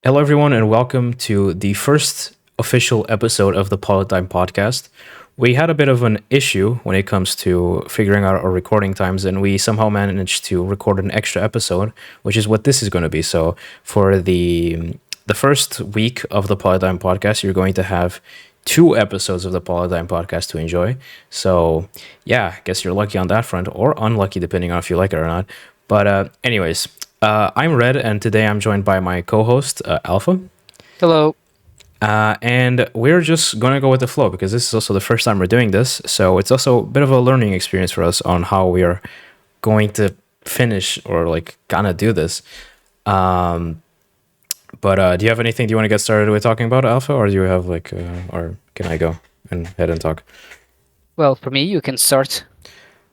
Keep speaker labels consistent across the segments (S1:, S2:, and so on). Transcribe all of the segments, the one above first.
S1: Hello, everyone, and welcome to the first official episode of the Politdigm podcast. We had a bit of an issue when it comes to figuring out our recording times, and we somehow managed to record an extra episode, which is what this is going to be. So, for the first week of the Politdigm podcast, you're going to have two episodes of the Politdigm podcast to enjoy. So, yeah, I guess you're lucky on that front, or unlucky depending on if you like it or not. But anyways, I'm Red, and today I'm joined by my co-host Alpha,
S2: Hello.
S1: and we're just gonna go with the flow because this is also the first time we're doing this, so it's also a bit of a learning experience for us on how we are going to finish or like kind of do this. Um, but do you have anything? Do you want to get started with talking about Alpha, or do you have or can I go and head and talk?
S2: Well, for me, you can start.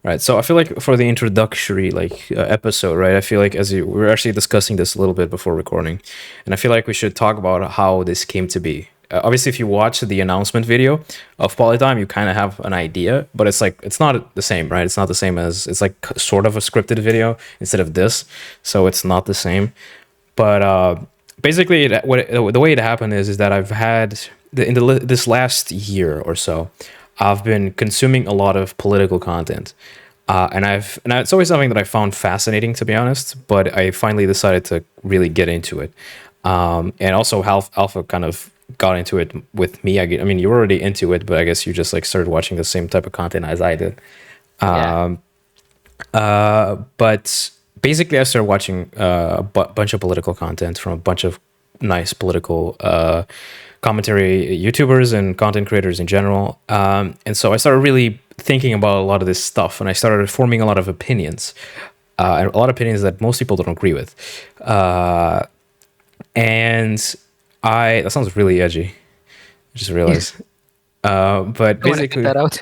S1: Right. So I feel like for the introductory episode, right? I feel like we were actually discussing this a little bit before recording, and I feel like we should talk about how this came to be. Obviously, if you watch the announcement video of Politdigm, you kind of have an idea, but it's not the same, right? It's not the same as it's like sort of a scripted video instead of this, so it's not the same. But basically, the way it happened is that I've had this last year or so, I've been consuming a lot of political content, and it's always something that I found fascinating, to be honest. But I finally decided to really get into it, and also Alpha kind of got into it with me. I mean, you were already into it, but I guess you just like started watching the same type of content as I did.
S2: Yeah.
S1: But basically, I started watching a bunch of political content from a bunch of nice political commentary YouTubers and content creators in general. And so I started really thinking about a lot of this stuff, and I started forming a lot of opinions, and a lot of opinions that most people don't agree with. And that sounds really edgy. I just realized. But
S2: I want to get
S1: basically,
S2: that out.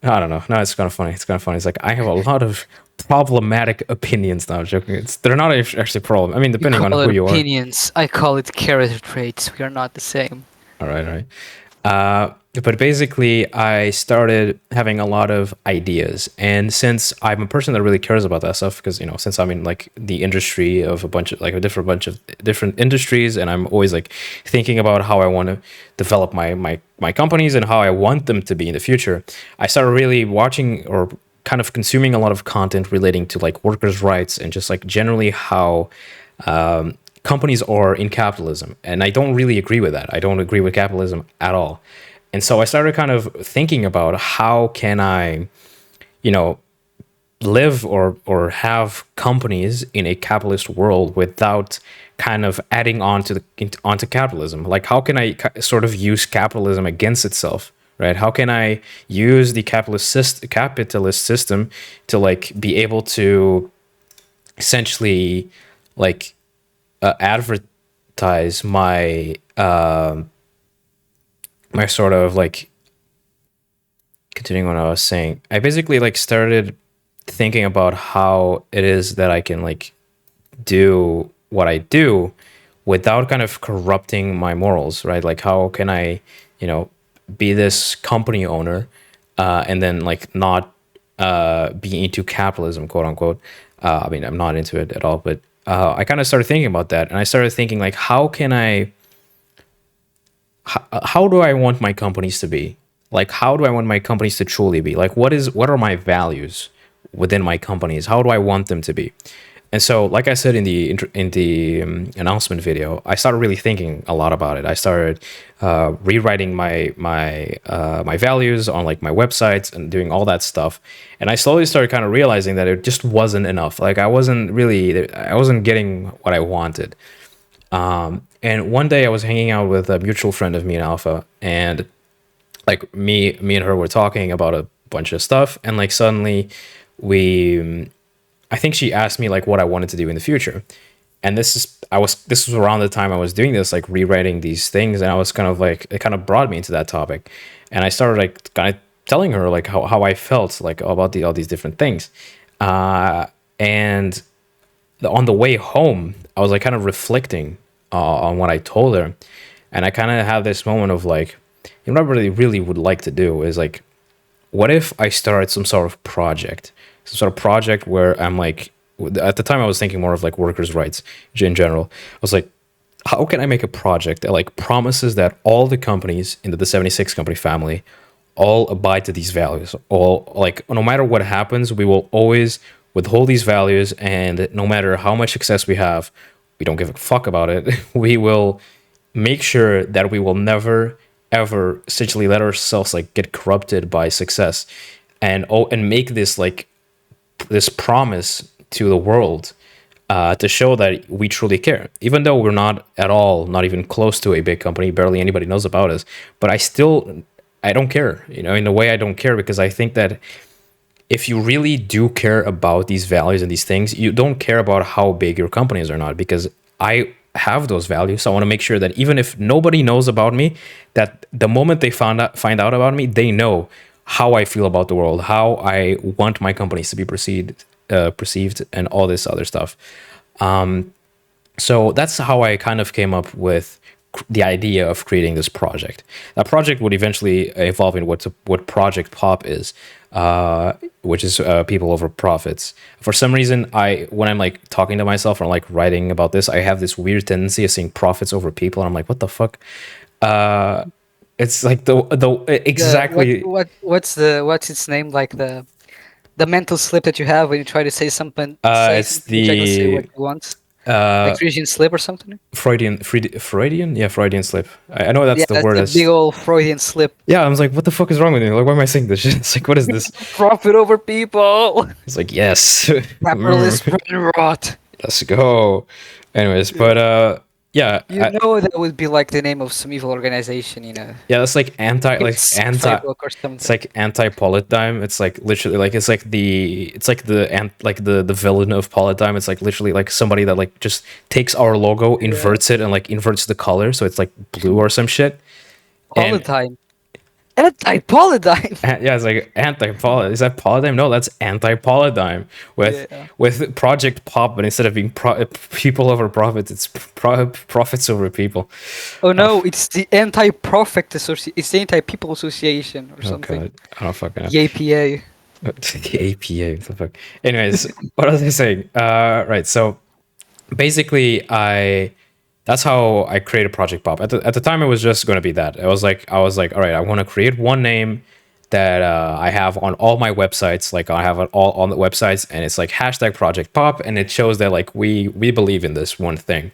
S1: I don't know. No, it's kind of funny. It's kind of funny. It's like I have a lot of problematic opinions now. I'm joking. They're not actually problem. I mean,
S2: You
S1: depending on
S2: call
S1: who
S2: it
S1: you are.
S2: opinions. I call it character traits. We are not the same.
S1: All right, all right. But basically, I started having a lot of ideas, and since I'm a person that really cares about that stuff, because since I'm in like the industry of a bunch of different industries, and I'm always like thinking about how I want to develop my companies and how I want them to be in the future, I started really watching or kind of consuming a lot of content relating to like workers' rights and just like generally how companies are in capitalism. And I don't really agree with that. I don't agree with capitalism at all. And so I started kind of thinking about how can I, live or have companies in a capitalist world without kind of adding on to onto capitalism. Like, how can I sort of use capitalism against itself, right? How can I use the capitalist system to like be able to essentially like advertise my sort of like continuing what I was saying. I basically like started thinking about how it is that I can like do what I do without kind of corrupting my morals, right? Like, how can I, be this company owner, and then like not be into capitalism, quote unquote. I mean, I'm not into it at all, but I kind of started thinking about that, and I started thinking like, how do I want my companies to be? Like, how do I want my companies to truly be? Like, what are my values within my companies? How do I want them to be? And so, like I said in the announcement video, I started really thinking a lot about it. I started rewriting my values on like my websites and doing all that stuff. And I slowly started kind of realizing that it just wasn't enough. Like, I wasn't getting what I wanted. And one day I was hanging out with a mutual friend of me and Alpha, and like me and her were talking about a bunch of stuff, and like suddenly I think she asked me like what I wanted to do in the future. And this was around the time I was doing this, like rewriting these things, and I was kind of like, it kind of brought me into that topic. And I started like kind of telling her like how I felt like about all these different things. And on the way home, I was like kind of reflecting on what I told her, and I kind of had this moment of like, what I really would like to do is like, what if I started some sort of project where I'm like, at the time I was thinking more of like workers' rights in general. I was like, how can I make a project that like promises that all the companies in the 76 company family all abide to these values? All like no matter what happens, we will always withhold these values, and no matter how much success we have, we don't give a fuck about it. We will make sure that we will never ever essentially let ourselves like get corrupted by success, and make this like this promise to the world, to show that we truly care, even though we're not at all, not even close to a big company. Barely anybody knows about us, but I don't care. You know, in a way, I don't care because I think that if you really do care about these values and these things, you don't care about how big your company is or not. Because I have those values, so I want to make sure that even if nobody knows about me, that the moment they find out about me, they know how I feel about the world, how I want my companies to be perceived, and all this other stuff. So that's how I kind of came up with the idea of creating this project. That project would eventually evolve in what Project Pop is, which is people over profits. For some reason, when I'm like talking to myself or like writing about this, I have this weird tendency of seeing profits over people, and I'm like, what the fuck? It's like the exactly.
S2: What's its name, like the mental slip that you have when you try to say something,
S1: It's
S2: you try to say what
S1: the
S2: you want, like Frisian slip or something.
S1: Freudian, yeah, Freudian slip. I know that's
S2: Yeah,
S1: the
S2: that's
S1: word.
S2: the big old Freudian slip.
S1: Yeah, I was like, what the fuck is wrong with me? Like, why am I saying this shit? It's like, what is this?
S2: Profit over people.
S1: It's like, yes.
S2: Capitalist brain rot.
S1: Let's go. Anyways, but yeah,
S2: You know that would be like the name of some evil organization, you know.
S1: yeah, that's like
S2: It's playbook or
S1: it's
S2: something.
S1: like anti-Politdigm. It's like literally like the villain of Politdigm. It's like literally like somebody that like just takes our logo, inverts it, and like inverts the color so it's like blue or some shit. And
S2: Politdigm. Anti-Politdigm.
S1: yeah, it's like anti-poly. Is that Polydime? No, that's anti-Polydime with
S2: Yeah.
S1: Project Pop, but instead of being people over profits, it's profits over people.
S2: Oh no, it's the anti-profit association. It's the anti-people association or
S1: Oh
S2: something.
S1: god, I don't fucking know.
S2: The APA.
S1: The APA, what the fuck. Anyways, what was I saying? Right. So basically, that's how I created Project Pop. At the time, it was just going to be that. I was like, all right, I want to create one name that I have on all my websites. Like I have it all on the websites, and it's like hashtag Project Pop, and it shows that like we believe in this one thing.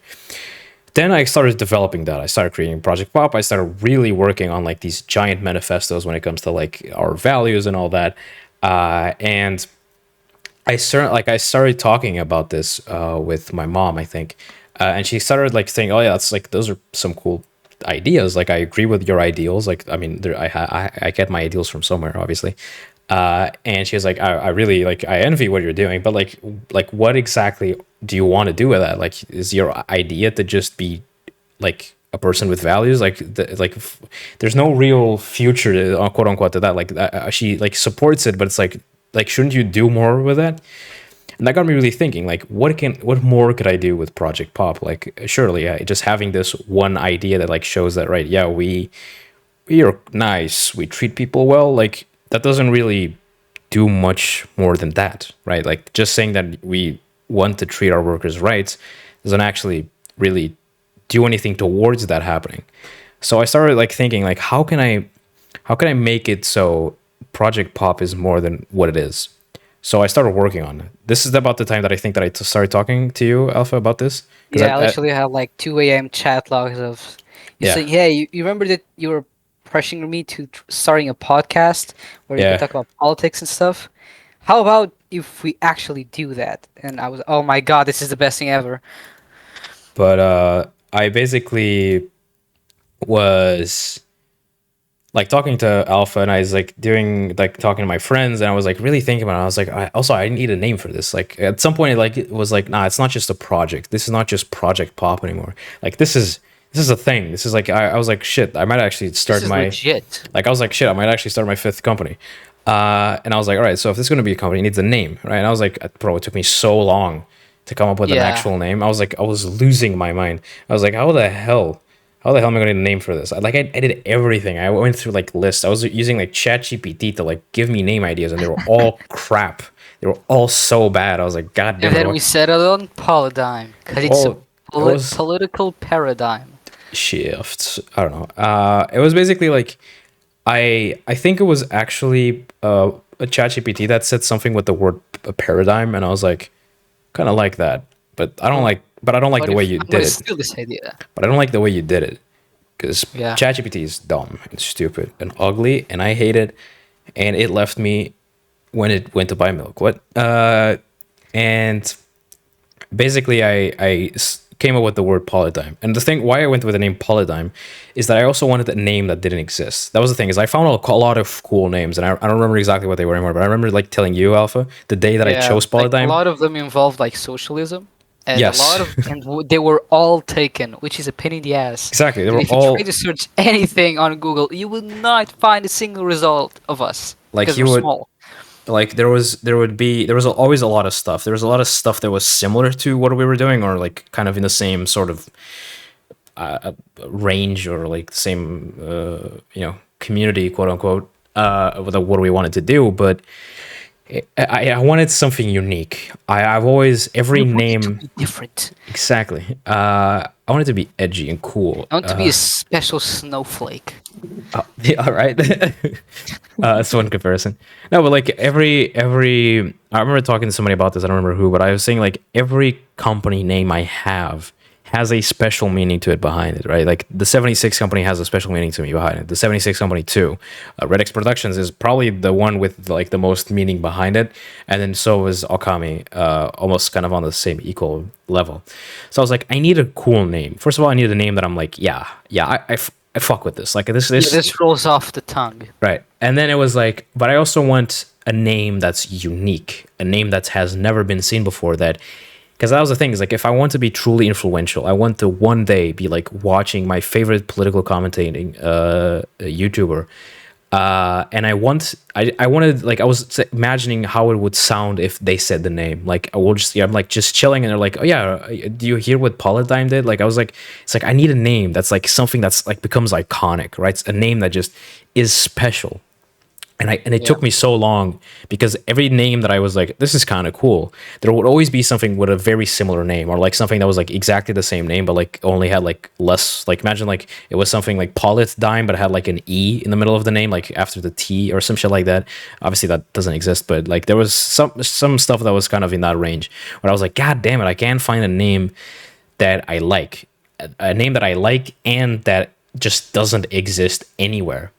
S1: Then I started developing that. I started creating Project Pop. I started really working on like these giant manifestos when it comes to like our values and all that. And I started talking about this with my mom, I think, and she started like saying, "Oh yeah, that's like those are some cool ideas. Like I agree with your ideals. Like I mean, I get my ideals from somewhere, obviously." And she was like, I really like I envy what you're doing, but like what exactly do you want to do with that? Like, is your idea to just be like a person with values? There's no real future, quote unquote, to that. Like she like supports it, but it's like shouldn't you do more with that? And that got me really thinking, like, what more could I do with Project Pop? Like, surely, just having this one idea that like shows that, right? Yeah, we are nice, we treat people well. Like, that doesn't really do much more than that, right? Like, just saying that we want to treat our workers right doesn't actually really do anything towards that happening. So I started like thinking, like, how can I make it so Project Pop is more than what it is? So I started working on it. This is about the time that I think that started talking to you, Alpha, about this.
S2: Yeah, I literally have like 2 a.m. chat logs of you
S1: Yeah.
S2: saying, "Hey, you remember that you were pressuring me to starting a podcast where we could
S1: Yeah.
S2: talk about politics and stuff? How about if we actually do that?" And I was, "Oh my god, this is the best thing ever."
S1: But I basically was like talking to Alpha, and I was like doing like talking to my friends, and I was like really thinking about it. I was like, I need a name for this. Like at some point, it was like, nah, it's not just a project. This is not just Project Pop anymore. Like this is a thing. This is like I was like, shit, I might actually start
S2: This is
S1: my
S2: legit.
S1: like I was like, shit, I might actually start my fifth company. And I was like, all right, so if this is gonna be a company, it needs a name, right? And I was like, bro, it took me so long to come up with an
S2: Yeah.
S1: actual name. I was like, I was losing my mind. I was like, how the hell? How the hell am I going to name for this? Like, I did everything. I went through like lists. I was using like ChatGPT to like give me name ideas, and they were all crap. They were all so bad. I was like, God damn
S2: And then
S1: it.
S2: we settled on Politdigm because it's
S1: Oh,
S2: so
S1: it was
S2: Political paradigm.
S1: shifts. I don't know. It was basically like I think it was actually a ChatGPT that said something with the word paradigm, and I was like, kind of like that, but
S2: Oh,
S1: I don't like
S2: what
S1: the way
S2: if
S1: you
S2: I'm gonna
S1: did it.
S2: steal this idea?
S1: But I don't like the way you did it because
S2: Yeah.
S1: ChatGPT is dumb and stupid and ugly, and I hate it. And it left me when it went to buy milk. What? And basically, came up with the word Politdigm. And the thing why I went with the name Politdigm is that I also wanted a name that didn't exist. That was the thing is I found a lot of cool names, and I don't remember exactly what they were anymore. But I remember like telling you, Alpha, the day that I
S2: Yeah,
S1: chose
S2: like a
S1: Politdigm.
S2: lot of them involved like socialism, and a lot
S1: Yes,
S2: of they were all taken, which is a pain in the ass.
S1: exactly. They
S2: Dude,
S1: were
S2: if you try
S1: all
S2: to search anything on Google, you will not find a single result of us
S1: like
S2: because
S1: you
S2: we're
S1: would
S2: small.
S1: like there was always a lot of stuff. There was a lot of stuff that was similar to what we were doing, or like kind of in the same sort of range, or like the same community, quote unquote, with what we wanted to do. But I wanted something unique. I've always every
S2: You want it to
S1: name
S2: be different.
S1: exactly. I wanted to be edgy and cool.
S2: I want to be a special snowflake.
S1: Yeah, all right. That's one comparison. No, but like every I remember talking to somebody about this. I don't remember who, but I was saying like every company name I have has a special meaning to it behind it, right? Like the 76 company has a special meaning to me behind it. The 76 company too. Red X Productions is probably the one with like the most meaning behind it, and then so is Okami, almost kind of on the same equal level. So I was like, I need a cool name. First of all, I need a name that I'm like, I fuck with this. Like
S2: Yeah,
S1: this
S2: this rolls off the tongue.
S1: right. And then it was like, but I also want a name that's unique, a name that has never been seen before. That because that was the thing is like, if I want to be truly influential, I want to one day be like watching my favorite political commentating YouTuber. And I wanted, like, I was imagining how it would sound if they said the name. Like, I will just, yeah, I'm like just chilling, and they're like, oh yeah, do you hear what Politdigm did? Like, I was like, it's like, I need a name that's like something that's like becomes iconic, right? It's a name that just is special. And it
S2: Yeah.
S1: took me so long because every name that I was like, this is kind of cool. There would always be something with a very similar name, or like something that was like exactly the same name, but like only had like less. Like imagine like it was something like Politdigm, but it had like an E in the middle of the name, like after the T or some shit like that. Obviously that doesn't exist, but like there was some stuff that was kind of in that range. Where I was like, God damn it, I can't find a name that I like, a name that I like, and that just doesn't exist anywhere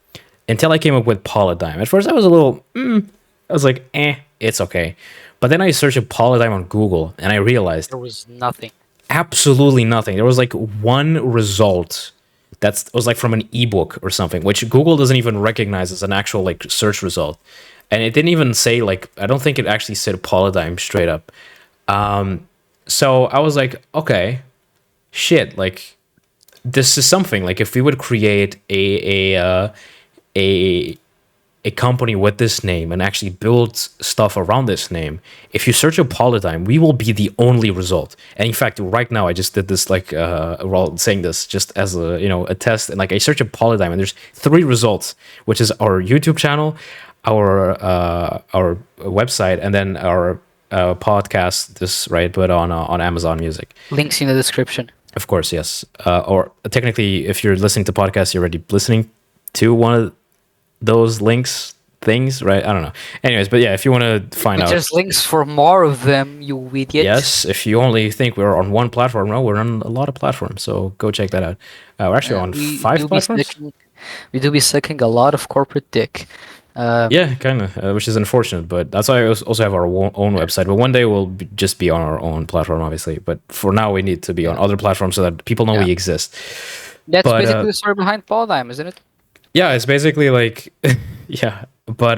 S1: until I came up with Politdigm. At first, I was a little, I was like, it's okay. But then I searched Politdigm on Google, and I realized
S2: There was nothing.
S1: absolutely nothing. There was like one result that was like from an ebook or something, which Google doesn't even recognize as an actual like search result. And it didn't even say like, I don't think it actually said Politdigm straight up. So I was like, okay, shit, like this is something. Like if we would create a a company with this name and actually build stuff around this name, if you search a Politdigm, we will be the only result. And in fact, right now I just did this like while saying this just as a a test, and like I search a Politdigm and there's three results, which is our YouTube channel, our website, and then our podcast. This right, but on Amazon Music.
S2: Links in the description.
S1: Of course, yes. Or technically, if you're listening to podcasts, you're already listening to one of those links things, right? I don't know. Anyways, but yeah, if you want to find
S2: But
S1: out,
S2: there's links for more of them, you idiot.
S1: yes, if you only think we're on one platform, no, we're on a lot of platforms. So go check that out. We're actually on
S2: We
S1: five
S2: do be
S1: platforms.
S2: sucking a lot of corporate dick.
S1: Yeah, kind of, which is unfortunate, but that's why I also have our own website. But one day we'll just be on our own platform, obviously. But for now, we need to be on other platforms so that people know
S2: Yeah.
S1: we exist.
S2: That's
S1: But,
S2: basically the story behind Politdigm, isn't it?
S1: Yeah, it's basically like, yeah, but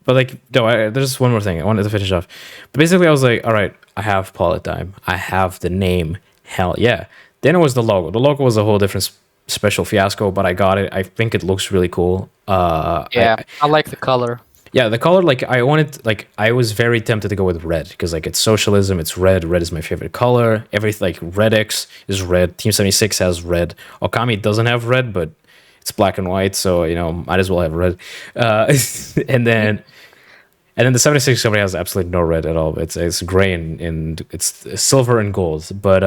S1: like, no, there's one more thing I wanted to finish off. But basically, I was like, all right, I have Politdigm, I have the name, hell yeah. Then it was the logo. The logo was a whole different special fiasco, but I got it. I think it looks really cool.
S2: Yeah, I like the color.
S1: Yeah, the color, like I wanted, like I was very tempted to go with red because like it's socialism, it's red. Red is my favorite color. Everything like Red X is red. Team 76 has red. Okami doesn't have red, but it's black and white, so might as well have red. And then the 76 company has absolutely no red at all. It's gray and it's silver and gold. But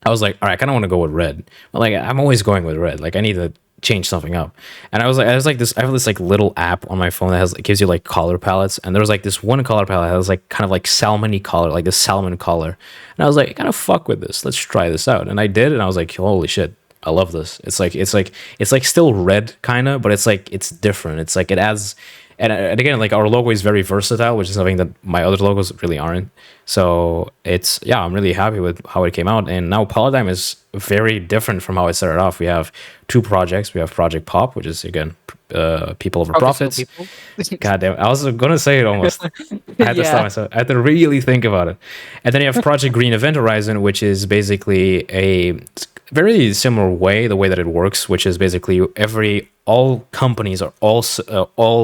S1: I was like, all right, I kind of want to go with red. But like, I'm always going with red. Like, I need to change something up. And I was like this. I have this like little app on my phone that has it gives you like color palettes. And there was like this one color palette that was like kind of like salmony color, like this salmon color. And I was like, kind of fuck with this. Let's try this out. And I did, and I was like, holy shit. I love this. It's like still red kind of, but it's like it's different. It's like it adds and again like our logo is very versatile, which is something that my other logos really aren't. So it's yeah, I'm really happy with how it came out. And now Politdigm is very different from how it started off. We have two projects. We have Project Pop, which is again people over
S2: Profitable
S1: profits.
S2: people.
S1: God damn, I was gonna say it almost. I had to stop
S2: Yeah.
S1: myself. I had to really think about it. And then you have Project Green Event Horizon, which is basically a very similar way, the way that it works, which is basically all companies are all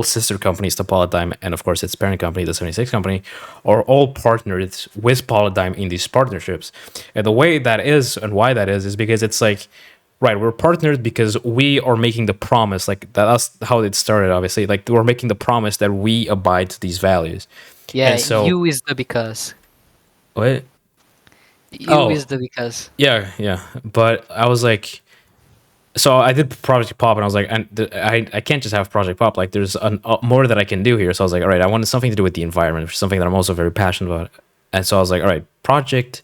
S1: sister companies to Politdigm, and of course its parent company, the 76 company, are all partnered with Politdigm in these partnerships. And the way that is and why that is because it's like right, we're partnered because we are making the promise, like that's how it started, obviously. Like we're making the promise that we abide to these values.
S2: Yeah,
S1: And so
S2: you is the because.
S1: what?
S2: You
S1: Oh,
S2: is the because.
S1: yeah, yeah. But I was like, so I did Project Pop, and I was like, I can't just have Project Pop. Like, there's more that I can do here. So I was like, all right, I wanted something to do with the environment, which is something that I'm also very passionate about. And so I was like, all right, project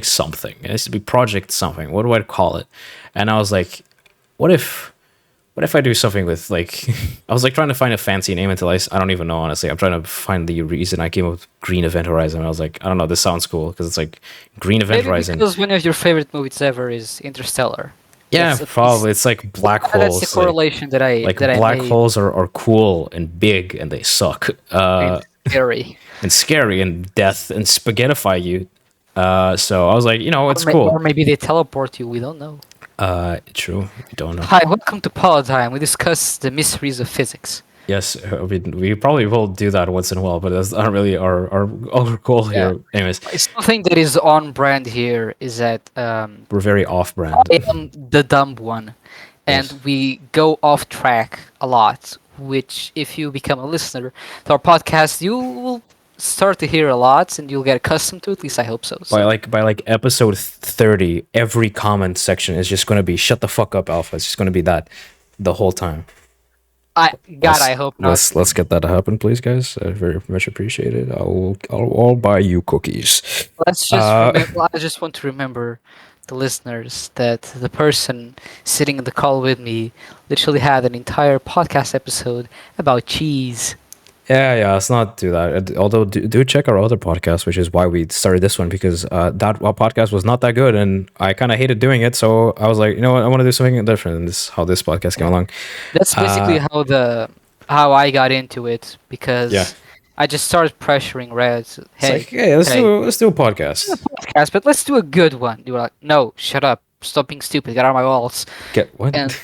S1: something. It needs to be Project something. What do I call it? And I was like, what if what if I do something with like I was like trying to find a fancy name until I don't even know, honestly. I'm trying to find the reason I came up with Green Event Horizon. I was like, I don't know, this sounds cool because it's like Green Event
S2: Maybe
S1: Horizon.
S2: because one of your favorite movies ever is Interstellar.
S1: Yeah,
S2: That's at least
S1: probably. It's like black
S2: that's the
S1: holes.
S2: correlation
S1: Like
S2: that I
S1: black
S2: made.
S1: holes are cool and big and they suck.
S2: And scary.
S1: And scary and death and spaghettify you. So I was like, you know, it's cool.
S2: Or maybe they teleport you. We don't know.
S1: True. We don't know.
S2: Hi, welcome to Politdigm. We discuss the mysteries of physics.
S1: Yes, we probably will do that once in a while, but that's not really our goal
S2: Yeah.
S1: here. Anyways,
S2: Something that is on brand here is that
S1: we're very off brand.
S2: I am the dumb one, and
S1: Yes.
S2: we go off track a lot. Which, if you become a listener to our podcast, you will start to hear a lot, and you'll get accustomed to. At least I hope so.
S1: By like episode 30, every comment section is just going to be shut the fuck up, Alpha. It's just going to be that the whole time.
S2: I hope not.
S1: Let's get that to happen, please, guys. I very much appreciate it. I'll buy you cookies.
S2: Let's just remember. I just want to remember the listeners that the person sitting in the call with me literally had an entire podcast episode about cheese.
S1: Yeah, let's not do that. Although do check our other podcast, which is why we started this one, because that podcast was not that good, and I kind of hated doing it. So I was like, you know what, I want to do something different, and this is how this podcast came along.
S2: That's basically how I got into it because
S1: Yeah.
S2: I just started pressuring Red.
S1: It's
S2: Hey,
S1: like, hey, let's do a podcast.
S2: podcast, but let's do a good one. You were like, no, shut up, stop being stupid, get out of my walls.
S1: Get what?
S2: And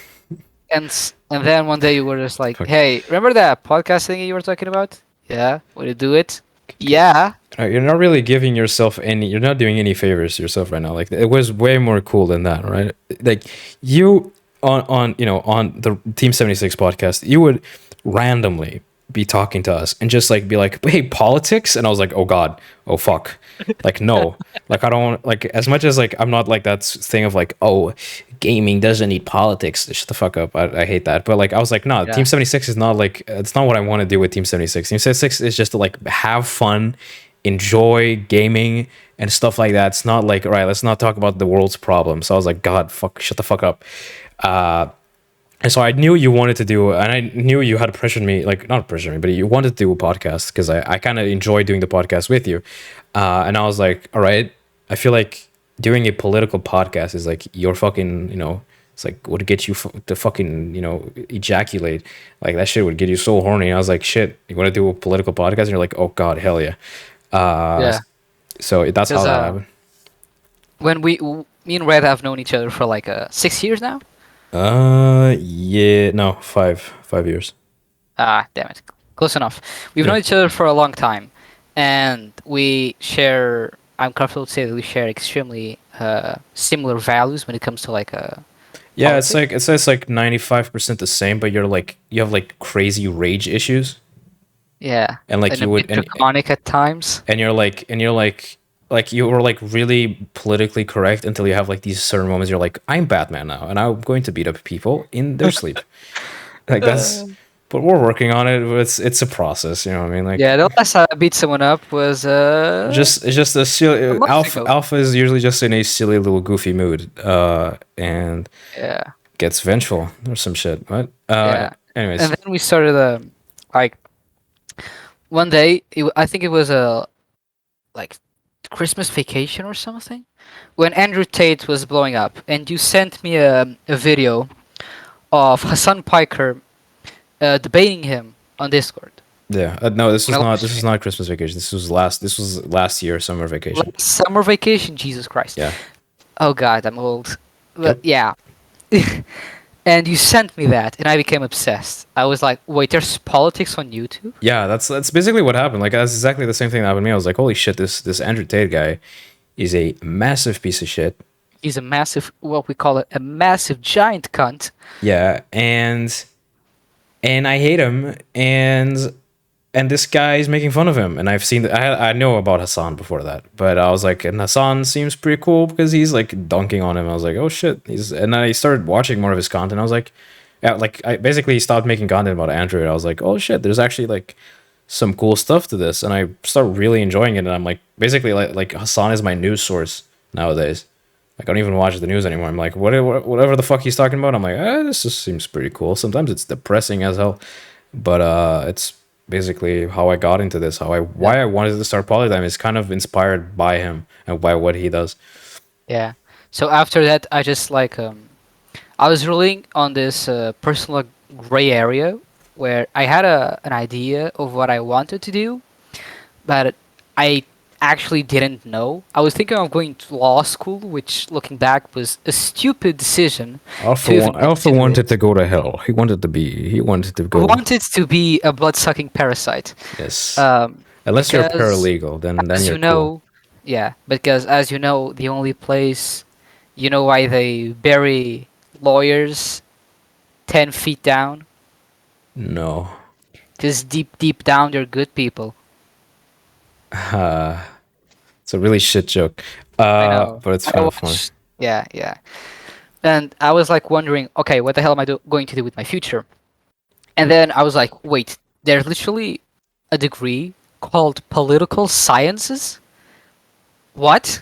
S2: and then one day you were just like,
S1: Fuck.
S2: hey, remember that podcast thing you were talking about? Yeah, would you do it? Yeah.
S1: You're not really giving yourself any. You're not doing any favors to yourself right now. Like it was way more cool than that, right? Like you on on the Team 76 podcast, you would randomly be talking to us and just like be like, hey, politics, and I was like, oh god, oh fuck, like no, like I don't like as much as like I'm not like that thing of like, oh, gaming doesn't need politics. Shut the fuck up. I hate that. But like I was like, no,
S2: Yeah.
S1: Team 76 is not like it's not what I want to do with Team 76. Team 76 is just to like have fun, enjoy gaming and stuff like that. It's not like, all right, let's not talk about the world's problems. So I was like, God, fuck, shut the fuck up. And so I knew you wanted to do, and I knew you had pressured me, like not pressured me, but you wanted to do a podcast because I kind of enjoy doing the podcast with you. And I was like, all right, I feel like doing a political podcast is like your fucking, it's like would get you to fucking, ejaculate. Like that shit would get you so horny. And I was like, shit, you want to do a political podcast? And you're like, oh God, hell yeah.
S2: Yeah.
S1: So that's how
S2: Because
S1: that happened.
S2: when me and Red have known each other for like 6 years now.
S1: Yeah, no, 5 years.
S2: Ah, damn it. Close enough. We've
S1: Yeah.
S2: known each other for a long time, and we share. I'm comfortable to say that we share extremely similar values when it comes to like
S1: Yeah, it's
S2: politics.
S1: like it says like 95% the same, but you have like crazy rage issues,
S2: Yeah,
S1: and like
S2: and
S1: you
S2: a
S1: would
S2: bit draconic at times.
S1: and you're like like you were like really politically correct until you have like these certain moments. You're like, I'm Batman now, and I'm going to beat up people in their sleep. Like that's, but we're working on it. It's a process, you know what I mean? Like
S2: Yeah, the last time I beat someone up was
S1: just it's just a
S2: a
S1: silly
S2: month
S1: alpha.
S2: ago.
S1: Alpha is usually just in a silly little goofy mood, and
S2: Yeah,
S1: gets vengeful or some shit. What?
S2: yeah. And
S1: Anyways,
S2: then we started like one day. I think it was a like Christmas vacation or something when Andrew Tate was blowing up, and you sent me a video of Hassan Piker debating him on Discord.
S1: yeah. No, this
S2: On
S1: was
S2: a live
S1: not. This was
S2: stream.
S1: not Christmas vacation. This was last. This was last year summer vacation.
S2: Like summer vacation, Jesus Christ.
S1: Yeah.
S2: Oh God, I'm old. But
S1: Yep.
S2: yeah. And you sent me that, and I became obsessed. I was like, wait, there's politics on YouTube?
S1: Yeah, that's basically what happened. Like that's exactly the same thing that happened to me. I was like, holy shit, this Andrew Tate guy is a massive piece of shit.
S2: He's a massive, what we call it, a massive giant cunt.
S1: Yeah, and I hate him, and this guy is making fun of him. And I've seen I know about Hassan before that, but I was like, and Hassan seems pretty cool because he's like dunking on him. I was like, oh shit, and I started watching more of his content. I was like, yeah, like I basically stopped making content about Andrew. And I was like, oh shit, there's actually like some cool stuff to this, and I start really enjoying it. And I'm like, basically like Hassan is my news source nowadays. Like I don't even watch the news anymore. I'm like, whatever the fuck he's talking about, I'm like, this just seems pretty cool. Sometimes it's depressing as hell, but it's basically how I got into this. Why I wanted to start Politdigm is kind of inspired by him and by what he does.
S2: Yeah. So after that, I just like I was ruling on this personal gray area where I had an idea of what I wanted to do, but I actually didn't know. I was thinking of going to law school, which looking back was a stupid decision to even
S1: Alpha
S2: consider
S1: wanted
S2: it.
S1: to go to hell. He wanted to
S2: I
S1: go.
S2: wanted to be a blood-sucking parasite.
S1: Yes.
S2: Um,
S1: Unless you're a
S2: because
S1: paralegal, then
S2: as
S1: you're
S2: you
S1: cool.
S2: know, yeah, because as you know, the only place, you know why they bury lawyers 10 feet down?
S1: No.
S2: Because deep, deep down, they're good people.
S1: It's a really shit joke.
S2: I know.
S1: But it's
S2: I
S1: kind of funny.
S2: watched, yeah, yeah. And I was like wondering, okay, what the hell am I going to do with my future? And then I was like, wait, there's literally a degree called political sciences? What?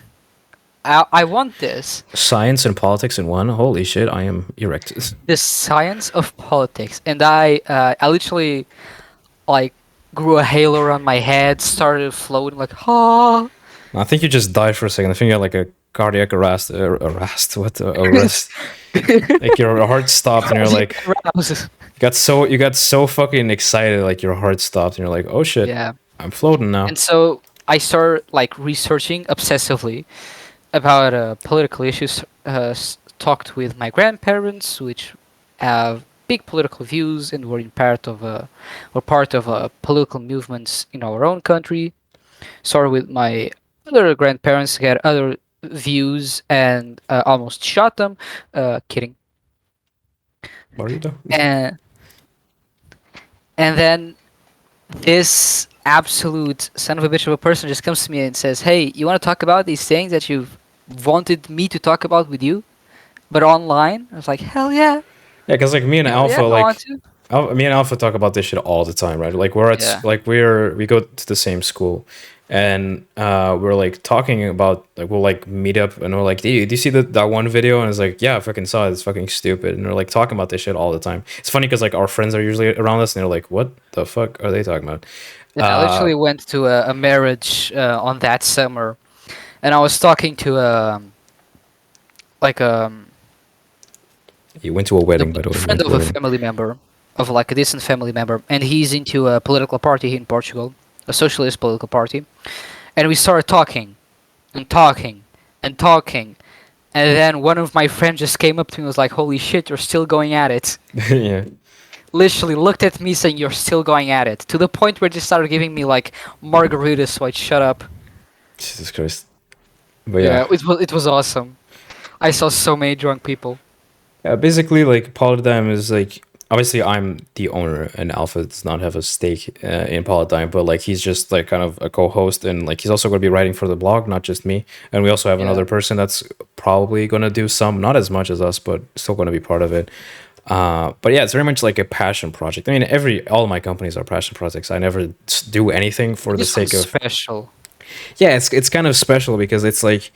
S2: I want this.
S1: Science and politics in one. Holy shit, I am erect.
S2: The science of politics. And I literally like grew a halo around my head, started floating like, ah.
S1: I think you just died for a second. I think you had like a cardiac arrest. Arrest? Like your heart stopped, and you're like, you got so fucking excited, like your heart stopped, and you're like, oh shit,
S2: Yeah.
S1: I'm floating now.
S2: And so I started like researching obsessively about political issues. Talked with my grandparents, which have big political views and were part of political movements in our own country. Started with my other grandparents, who had other views, and almost shot them. Kidding.
S1: What are you doing?
S2: And then this absolute son of a bitch of a person just comes to me and says, "Hey, you want to talk about these things that you've wanted me to talk about with you, but online?" I was like, "Hell yeah,
S1: Yeah, because like me and
S2: hell yeah,
S1: Alpha,
S2: I want
S1: like
S2: to."
S1: Me and Alpha talk about this shit all the time, right? Like
S2: Yeah,
S1: we go to the same school, and we're like talking about like we'll like meet up and we're like, do you see that one video? And it's like, yeah, I fucking saw it. It's fucking stupid. And we're like talking about this shit all the time. It's funny because like our friends are usually around us and they're like, what the fuck are they talking about?
S2: yeah. I literally went to a marriage on that summer, and I was talking to like
S1: You went to a
S2: the
S1: wedding, by the way. You
S2: friend
S1: went to
S2: of
S1: a
S2: a
S1: wedding.
S2: family member, of like a decent family member, and he's into a political party here in Portugal, a socialist political party, and we started talking and talking and talking. And then one of my friends just came up to me and was like, "Holy shit, you're still going at it."
S1: Yeah.
S2: Literally looked at me saying, "You're still going at it." To the point where they started giving me like margaritas, so I'd shut up.
S1: Jesus Christ. But
S2: Yeah,
S1: yeah.
S2: it was awesome. I saw so many drunk people.
S1: Yeah, basically, like Politdigm is like obviously I'm the owner and Alpha does not have a stake in Politdigm, but like he's just like kind of a co-host, and like he's also going to be writing for the blog, not just me. And we also have
S2: Yeah.
S1: another person that's probably going to do some, not as much as us, but still going to be part of it. But yeah, it's very much like a passion project. I mean, all my companies are passion projects. I never do anything for the
S2: This one's
S1: sake of.
S2: special.
S1: Yeah, it's kind of special because it's like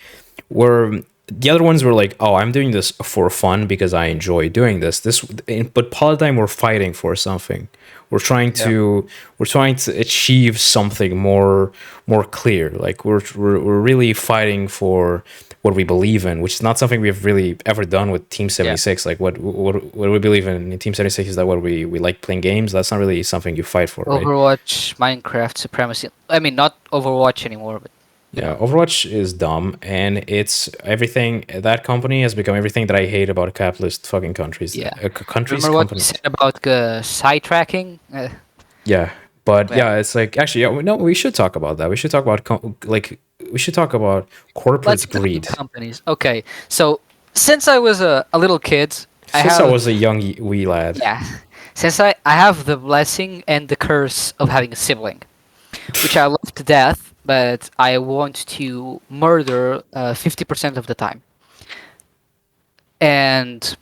S1: we're the other ones were like, oh, I'm doing this for fun because I enjoy doing this. But Paladine, we're fighting for something. We're trying
S2: Yeah.
S1: to we're trying to achieve something more clear. Like we're really fighting for what we believe in, which is not something we've really ever done with Team
S2: Yeah.
S1: 76. Like what we believe in Team 76 is that what we like playing games. That's not really something you fight for, right?
S2: Overwatch, Minecraft, Supremacy. I mean, not Overwatch anymore, but
S1: Yeah, Overwatch is dumb, and it's everything. That company has become everything that I hate about capitalist fucking countries.
S2: yeah.
S1: Countries,
S2: Remember what you
S1: companies.
S2: said about sidetracking?
S1: Yeah, but
S2: Yeah.
S1: yeah, it's like actually, yeah, no, we should talk about that. We should talk about we should talk about
S2: Let's
S1: corporate
S2: talk about
S1: greed.
S2: companies. Okay, so since I was a little kid, I
S1: Since I
S2: have
S1: was a young wee lad,
S2: yeah, since I have the blessing and the curse of having a sibling, which I love to death, but I want to murder 50% of the time. And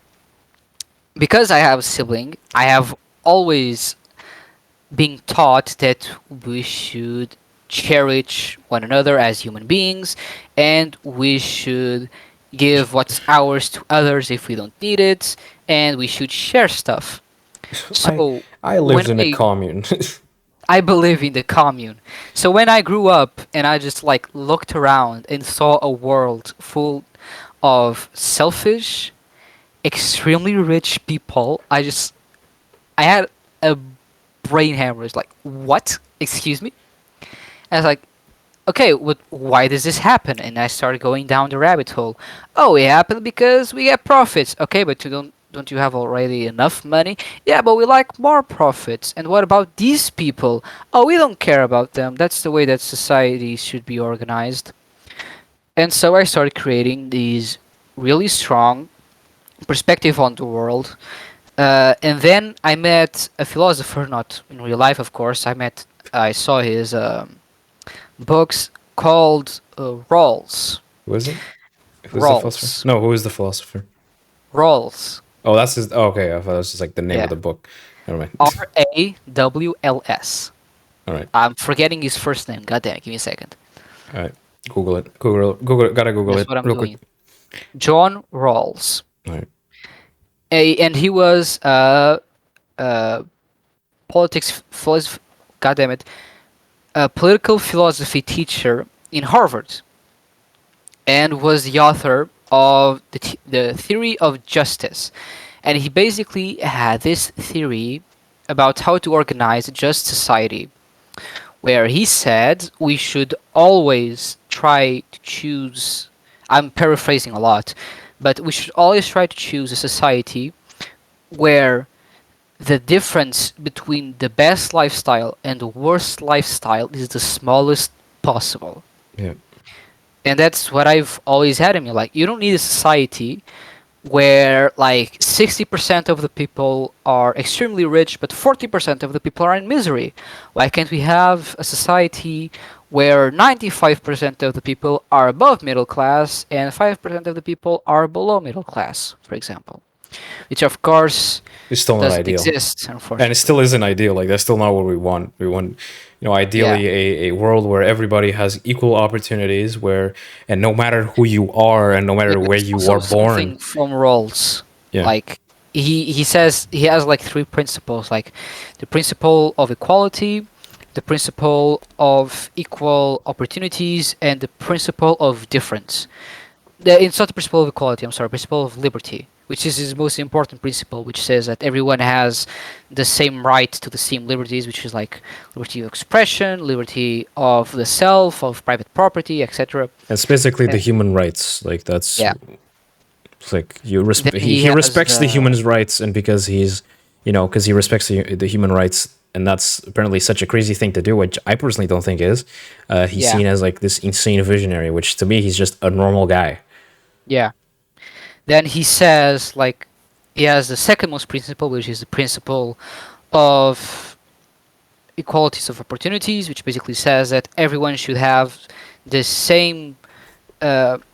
S2: because I have a sibling, I have always been taught that we should cherish one another as human beings, and we should give what's ours to others if we don't need it, and we should share stuff.
S1: I
S2: So
S1: I
S2: when
S1: lived in a commune.
S2: I believe in the commune. So when I grew up and I just like looked around and saw a world full of selfish, extremely rich people, I had a brain hemorrhage. Like, what? Excuse me? And I was like, okay, why does this happen? And I started going down the rabbit hole. Oh, it happened because we get profits. Okay, but don't you have already enough money? Yeah, but we like more profits. And what about these people? Oh, we don't care about them. That's the way that society should be organized. And so I started creating these really strong perspective on the world. And then I met a philosopher, not in real life, of course. I saw his books called Rawls.
S1: Who is it? Who's the philosopher?
S2: Rawls.
S1: No, who is the philosopher?
S2: Rawls.
S1: Oh, that's his. Oh, okay, I thought that was just like the name of
S2: Yeah.
S1: the book. Never mind.
S2: Rawls.
S1: All right,
S2: I'm forgetting his first name. God damn it. Give me a second.
S1: all right. Google it. Google it. Gotta Google
S2: That's
S1: it
S2: what I'm
S1: real quick.
S2: doing. John Rawls.
S1: All right.
S2: And he was a politics philosophy. God damn it. A political philosophy teacher in Harvard, and was the author of the theory of justice. And he basically had this theory about how to organize a just society, where he said we should always try to choose. I'm paraphrasing a lot, but we should always try to choose a society where the difference between the best lifestyle and the worst lifestyle is the smallest possible.
S1: Yeah.
S2: And that's what I've always had in me. Like, you don't need a society where like 60% of the people are extremely rich, but 40% of the people are in misery. Why can't we have a society where 95% of the people are above middle class and 5% of the people are below middle class, for example? Which, of course,
S1: It's still not
S2: doesn't
S1: ideal.
S2: exist,
S1: And it
S2: unfortunately.
S1: still isn't ideal. Like that's still not what we want. We want,
S2: Yeah.
S1: ideally a world where everybody has equal opportunities, where and no matter who you are and no
S2: Yeah,
S1: matter where
S2: there's
S1: you
S2: also
S1: are born.
S2: something from Rawls.
S1: Yeah.
S2: Like he says he has like three principles, like the principle of equality, the principle of equal opportunities, and the principle of difference. It's not the principle of equality, I'm sorry, principle of liberty, which is his most important principle, which says that everyone has the same right to the same liberties, which is like liberty of expression, liberty of the self, of private property, etc.
S1: It's basically the
S2: And
S1: human rights. Like that's
S2: yeah,
S1: it's like
S2: then
S1: he respects the human rights, and because because he respects the human rights, and that's apparently such a crazy thing to do, which I personally don't think is. He's
S2: yeah,
S1: seen as like this insane visionary, which to me he's just a normal guy.
S2: yeah. Then he says like He has the second most principle, which is the principle of equalities of opportunities, which basically says that everyone should have the same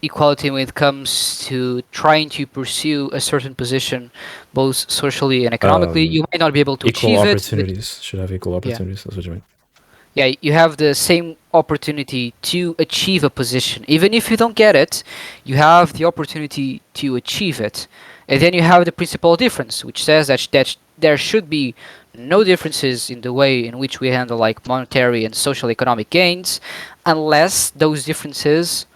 S2: equality when it comes to trying to pursue a certain position, both socially and economically.
S1: Um,
S2: You might not be able to
S1: Equal
S2: achieve it, but
S1: opportunities should have equal
S2: yeah,
S1: opportunities. That's what you mean.
S2: yeah, you have the same opportunity to achieve a position. Even if you don't get it, you have the opportunity to achieve it. And then you have the principal difference, which says that there should be no differences in the way in which we handle like monetary and social economic gains, unless those differences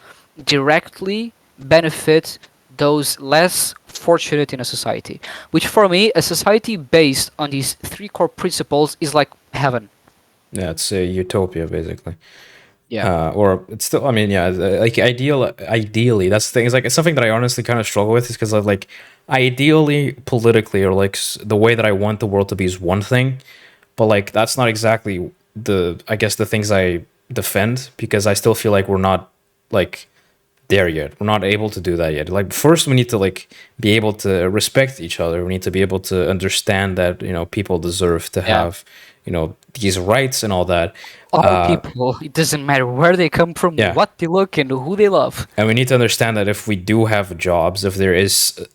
S2: directly benefit those less fortunate in a society. Which for me, a society based on these three core principles is like heaven.
S1: Yeah, it's a utopia basically.
S2: Yeah.
S1: Or it's still, I mean, yeah, like ideally, that's the thing. Is like it's something that I honestly kind of struggle with, is because of like, ideally, politically, or like the way that I want the world to be is one thing, but like that's not exactly the, I guess, the things I defend, because I still feel like we're not like there yet. We're not able to do that yet. Like first, we need to like be able to respect each other. We need to be able to understand that, people deserve to
S2: Yeah.
S1: have, these rights and all that.
S2: All people, it doesn't matter where they come from,
S1: Yeah.
S2: what they look, and who they love.
S1: And we need to understand that if we do have jobs, if there is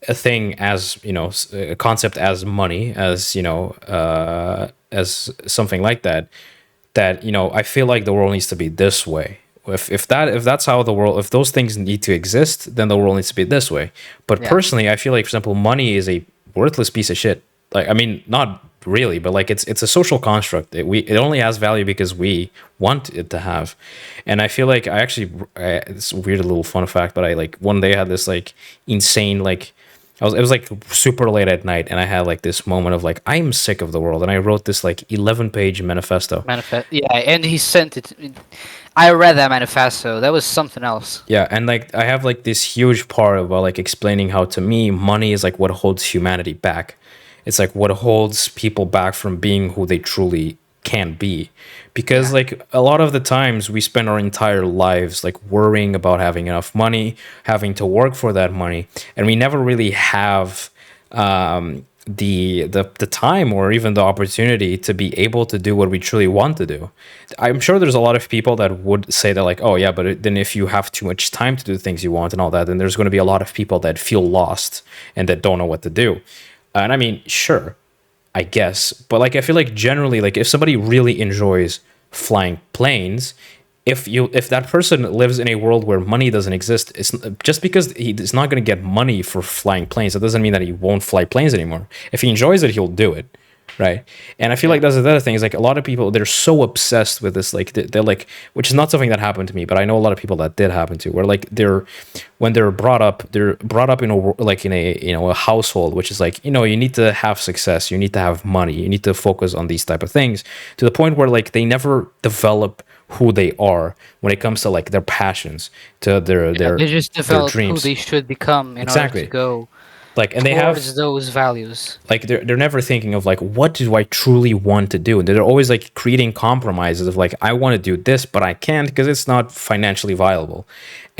S1: a thing as, a concept as money, as, as something like that, that, I feel like the world needs to be this way. If that's how the world, if those things need to exist, then the world needs to be this way. But
S2: Yeah.
S1: personally, I feel like, for example, money is a worthless piece of shit. Like, I mean, not really, but like it's a social construct. It only has value because we want it to have. And I feel like it's a weird little fun fact, but I like one day I had this like insane like, it was like super late at night, and I had like this moment of like, I'm sick of the world, and I wrote this like 11-page manifesto.
S2: Manifest. Yeah, and he sent it. I read that manifesto. That was something else.
S1: Yeah, and like I have like this huge part about like explaining how, to me, money is like what holds humanity back. It's like what holds people back from being who they truly can be. Because
S2: Yeah.
S1: like a lot of the times we spend our entire lives like worrying about having enough money, having to work for that money, and we never really have the time or even the opportunity to be able to do what we truly want to do. I'm sure there's a lot of people that would say that like, oh yeah, but then if you have too much time to do the things you want and all that, then there's going to be a lot of people that feel lost and that don't know what to do. And I mean, sure, I guess, but like I feel like generally, like if somebody really enjoys flying planes, if that person lives in a world where money doesn't exist, it's just because he's not going to get money for flying planes, that doesn't mean that he won't fly planes anymore. If he enjoys it, he'll do it, right? And I feel
S2: Yeah.
S1: like that's the other thing, is like a lot of people, they're so obsessed with this, like they're like, which is not something that happened to me, but I know a lot of people that did happen to, where like when they're brought up in like in a, a household which is like, you need to have success, you need to have money, you need to focus on these type of things, to the point where like they never develop who they are when it comes to like their passions, to
S2: Yeah, they just
S1: their
S2: develop who
S1: dreams.
S2: they should become in order to
S1: Exactly.
S2: go
S1: Like, and they have
S2: towards those values.
S1: like, they're never thinking of like, what do I truly want to do, and they're always like creating compromises of like, I want to do this but I can't because it's not financially viable.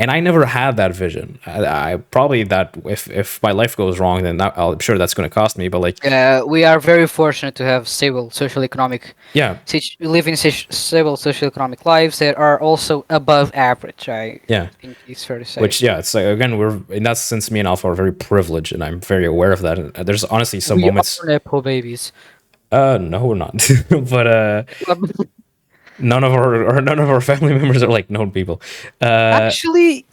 S1: And I never had that vision. I probably, that if my life goes wrong, then I'm sure that's going to cost me, but like,
S2: We are very fortunate to have stable social economic,
S1: yeah,
S2: we live in stable social economic lives that are also above average. I
S1: yeah.
S2: think it's fair to say.
S1: Which, yeah, it's like, again, we're in that sense, me and Alpha are very privileged, and I'm very aware of that. And there's honestly some
S2: We
S1: moments.
S2: are nepo babies.
S1: No, we're not. But none of our family members are like known people.
S2: Actually,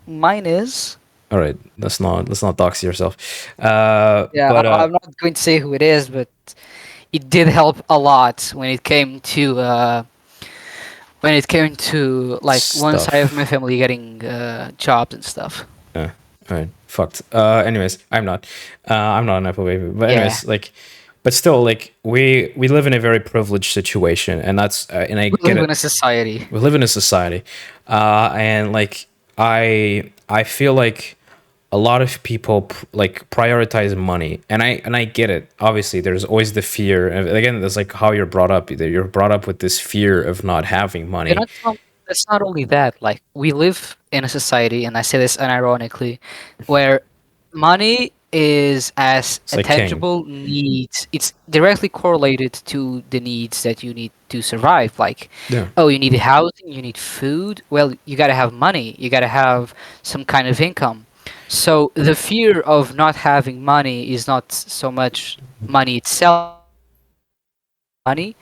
S2: mine is.
S1: All right, let's not dox yourself.
S2: Yeah,
S1: But
S2: I'm not going to say who it is, but it did help a lot when it came to like one side of
S1: stuff.
S2: my family getting jobs and stuff.
S1: Yeah. All right. Fucked. Anyways, I'm not an Apple baby. But
S2: Yeah,
S1: anyways, like, but still, like, we live in a very privileged situation, and and I
S2: we
S1: get
S2: live in
S1: it.
S2: a society.
S1: We live in a society, and like I feel like a lot of people like prioritize money, and I get it. Obviously, there's always the fear, and again, that's like how you're brought up. You're brought up with this fear of not having
S2: And
S1: money.
S2: that's not only that. Like we live in a society, and I say this unironically, where money. is as
S1: It's
S2: a
S1: like king.
S2: tangible need. It's directly correlated to the needs that you need to survive. Like,
S1: Yeah.
S2: oh, you need housing, you need food. Well, you gotta have money. You gotta have some kind of income. So the fear of not having money is not so much money itself. It's more like money.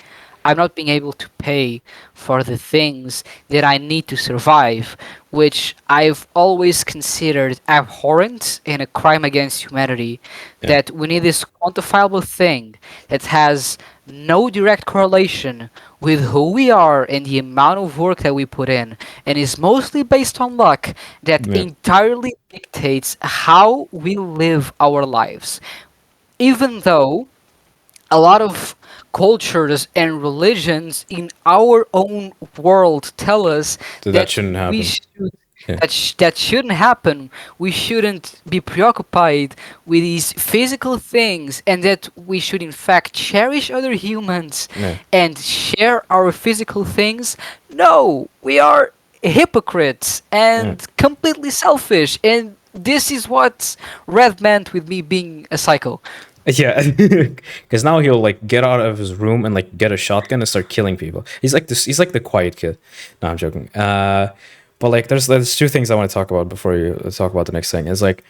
S2: I'm not being able to pay for the things that I need to survive, which I've always considered abhorrent and a crime against humanity.
S1: Yeah.
S2: That we need this quantifiable thing that has no direct correlation with who we are and the amount of work that we put in, and is mostly based on luck, that
S1: Yeah.
S2: entirely dictates how we live our lives. Even though a lot of cultures and religions in our own world tell us
S1: So that
S2: that
S1: shouldn't
S2: we
S1: happen.
S2: should
S1: Yeah.
S2: that shouldn't happen. We shouldn't be preoccupied with these physical things, and that we should in fact cherish other humans
S1: Yeah.
S2: and share our physical things. No, we are hypocrites
S1: Yeah.
S2: and completely selfish, and this is what's Red meant with me being a psycho.
S1: Yeah, because now he'll like get out of his room and like get a shotgun and start killing people. He's like this. He's like the quiet kid. No, I'm joking. But like, there's two things I want to talk about before you talk about the next thing. Is like,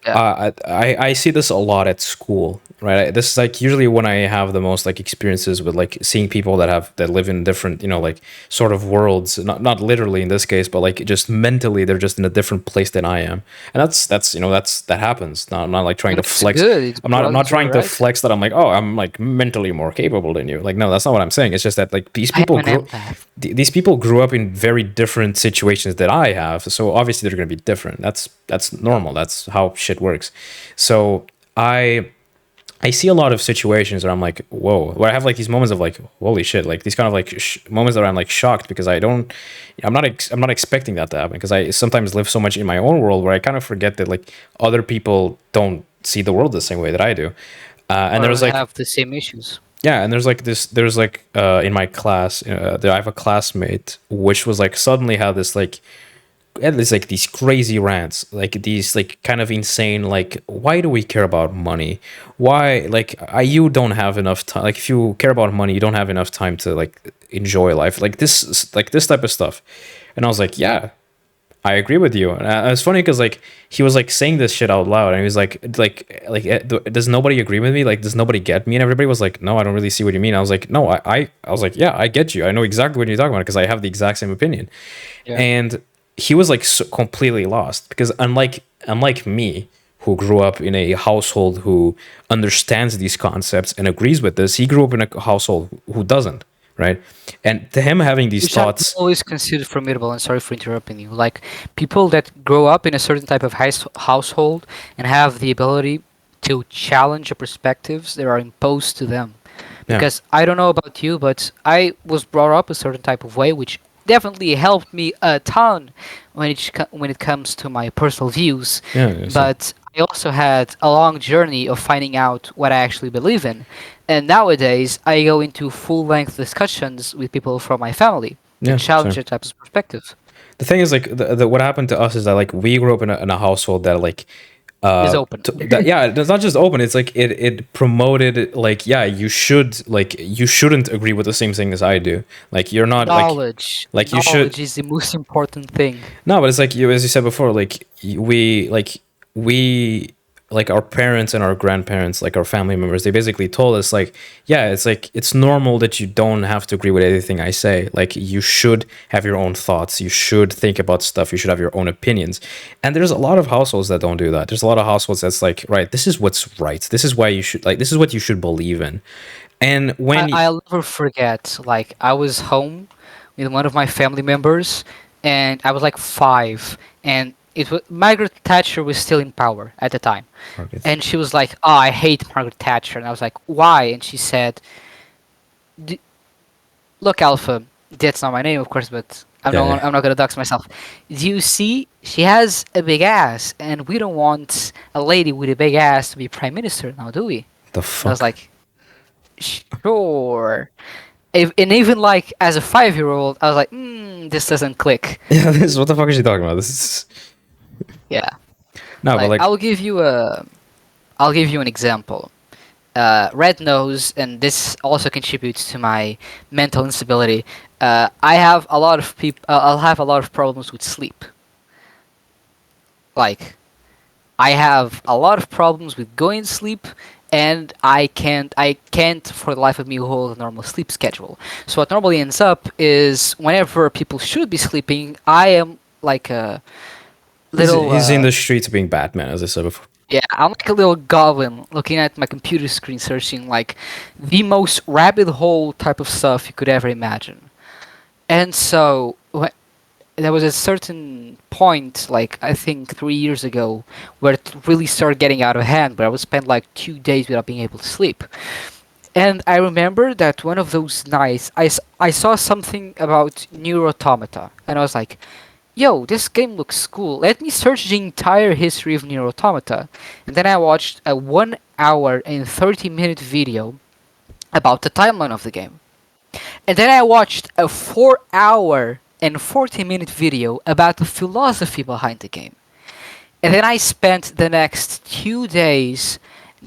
S2: Yeah.
S1: I see this a lot at school, right? This is like usually when I have the most like experiences with like seeing people that live in different, like sort of worlds. Not literally in this case, but like just mentally, they're just in a different place than I am, and that happens. Not I'm not like trying to
S2: It's
S1: flex.
S2: good. It's
S1: I'm not
S2: productive,
S1: trying to
S2: right?
S1: flex that I'm like, oh, I'm like mentally more capable than you. Like, no, that's not what I'm saying. It's just that like
S2: I am an empath.
S1: these people grew up in very different situations that I have, so obviously they're going to be different. That's normal. That's how shit works. So I see a lot of situations where I'm like, whoa, where I have like these moments of like, holy shit, like these kind of like moments where I'm like shocked because I'm not expecting that to happen because I sometimes live so much in my own world where I kind of forget that like other people don't see the world the same way that I do. And there
S2: Or
S1: was like,
S2: have the same issues.
S1: yeah, and there's like in my class, I have a classmate which was like suddenly had this like had this like these crazy rants, like these like kind of insane, like why do we care about money? Why like you don't have enough time? Like if you care about money, you don't have enough time to like enjoy life, like this type of stuff. And I was like, yeah, I agree with you. And it's funny because like he was like saying this shit out loud, and he was does nobody agree with me? Like, does nobody get me? And everybody was like, no, I don't really see what you mean. I was like, no, I was like, yeah, I get you. I know exactly what you're talking about because I have the exact same opinion.
S2: Yeah.
S1: And he was like so completely lost because unlike me, who grew up in a household who understands these concepts and agrees with this, he grew up in a household who doesn't, right? And to him having these
S2: Which I've
S1: thoughts,
S2: always considered formidable, and sorry for interrupting you. Like, people that grow up in a certain type of household and have the ability to challenge the perspectives that are imposed to them.
S1: yeah,
S2: Because I don't know about you, but I was brought up a certain type of way, which definitely helped me a ton when it comes to my personal views.
S1: yeah, so,
S2: But I also had a long journey of finding out what I actually believe in. And nowadays, I go into full-length discussions with people from my family and
S1: yeah,
S2: challenge
S1: so.
S2: their types of perspectives.
S1: The thing is, like, what happened to us is that like we grew up in a household that like
S2: Is open.
S1: that yeah, it's not just open, it's like it promoted like, yeah, you shouldn't agree with the same thing as I do, like you're not
S2: Knowledge.
S1: like you should.
S2: Knowledge is the most important thing.
S1: No, but it's like you, as you said before, like we like our parents and our grandparents, like our family members, they basically told us like, yeah, it's like it's normal that you don't have to agree with anything I say. Like you should have your own thoughts. You should think about stuff. You should have your own opinions. And there's a lot of households that don't do that. There's a lot of households that's like, right, this is what's right. This is why you should like. This is what you should believe in. And
S2: I'll never forget, like, I was home with one of my family members, and I was like 5, and it was Margaret Thatcher was still in power at the time, and she was like, "Oh, I hate Margaret Thatcher," and I was like, "Why?" And she said, "Look, Alpha, that's not my name, of course, but
S1: yeah, yeah.
S2: I'm not gonna dox myself. Do you see? She has a big ass, and we don't want a lady with a big ass to be prime minister now, do we?"
S1: The
S2: And I was
S1: fuck.
S2: like, "Sure." And even like as a 5-year-old, I was like, this doesn't click.
S1: Yeah, this what the fuck is she talking about? This is
S2: Yeah.
S1: no, but
S2: Like,
S1: like
S2: I'll give you an example. Red nose, and this also contributes to my mental instability. I have a lot of people. I'll have a lot of problems with sleep. Like, I have a lot of problems with going to sleep, and I can't for the life of me hold a normal sleep schedule. So what normally ends up is whenever people should be sleeping, I am like a little
S1: He's in the streets being Batman, as I said before.
S2: yeah, I'm like a little goblin looking at my computer screen searching like the most rabbit hole type of stuff you could ever imagine. And so there was a certain point, like I think 3 years ago, where it really started getting out of hand, where I would spend like 2 days without being able to sleep. And I remember that one of those nights, I saw something about Neuroautomata, and I was like, yo, this game looks cool. Let me search the entire history of Neuroautomata. And then I watched a 1 hour and 30-minute video about the timeline of the game. And then I watched a 4 hour and 40-minute video about the philosophy behind the game. And then I spent the next 2 days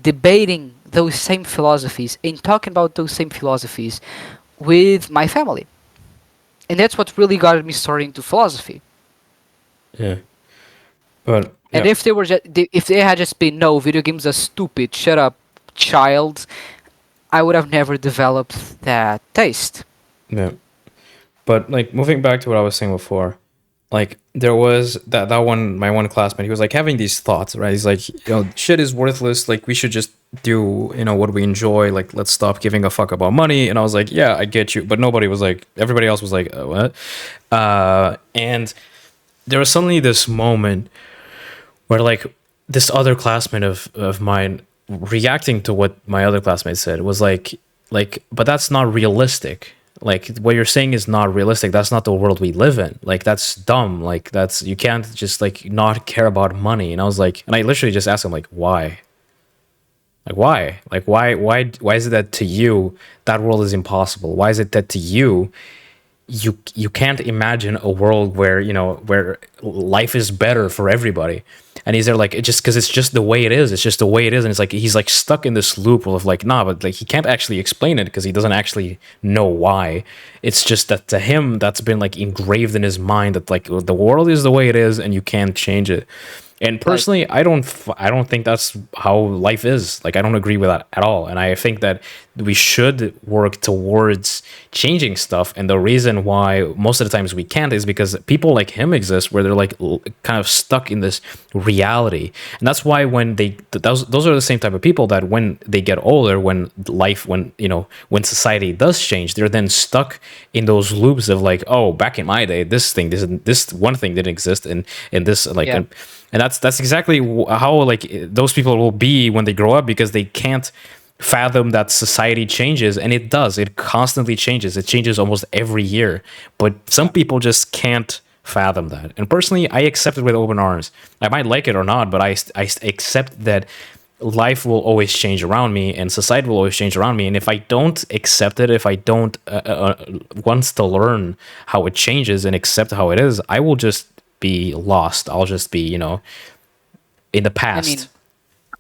S2: debating those same philosophies and talking about those same philosophies with my family. And that's what really got me started into philosophy.
S1: Yeah, but
S2: And
S1: yeah,
S2: if they were if they had just been no, video games are stupid, shut up, child, I would have never developed that taste.
S1: yeah. But like moving back to what I was saying before, like there was that one my one classmate. He was like having these thoughts, right? He's like, shit is worthless. Like we should just do what we enjoy. Like let's stop giving a fuck about money. And I was like, yeah, I get you. But nobody was like, everybody else was like, what? And there was suddenly this moment where like this other classmate of mine reacting to what my other classmate said was like but that's not realistic, like what you're saying is not realistic, that's not the world we live in, like that's dumb, like that's you can't just like not care about money. And I was like, and I literally just asked him like why, why is it that to you that world is impossible? Why is it that to you you can't imagine a world where where life is better for everybody? And he's there like, it just because it's just the way it is, it's just the way it is. And it's like he's like stuck in this loop of like, nah, but like he can't actually explain it because he doesn't actually know why. It's just that to him that's been like engraved in his mind that like the world is the way it is and you can't change it. And
S2: Like,
S1: personally, I don't think that's how life is. Like I don't agree with that at all. And I think that we should work towards changing stuff. And the reason why most of the times we can't is because people like him exist where they're like kind of stuck in this reality. And that's why when those are the same type of people that when they get older, when life, when society does change, they're then stuck in those loops of like, oh, back in my day, this one thing didn't exist, and this like.
S2: yeah.
S1: And that's exactly how like those people will be when they grow up, because they can't fathom that society changes, and it does. It constantly changes. It changes almost every year. But some people just can't fathom that. And personally, I accept it with open arms. I might like it or not, but I accept that life will always change around me and society will always change around me. And if I don't accept it, if I don't want to learn how it changes and accept how it is, I will just be lost. I'll just be, in the
S2: I mean,
S1: past.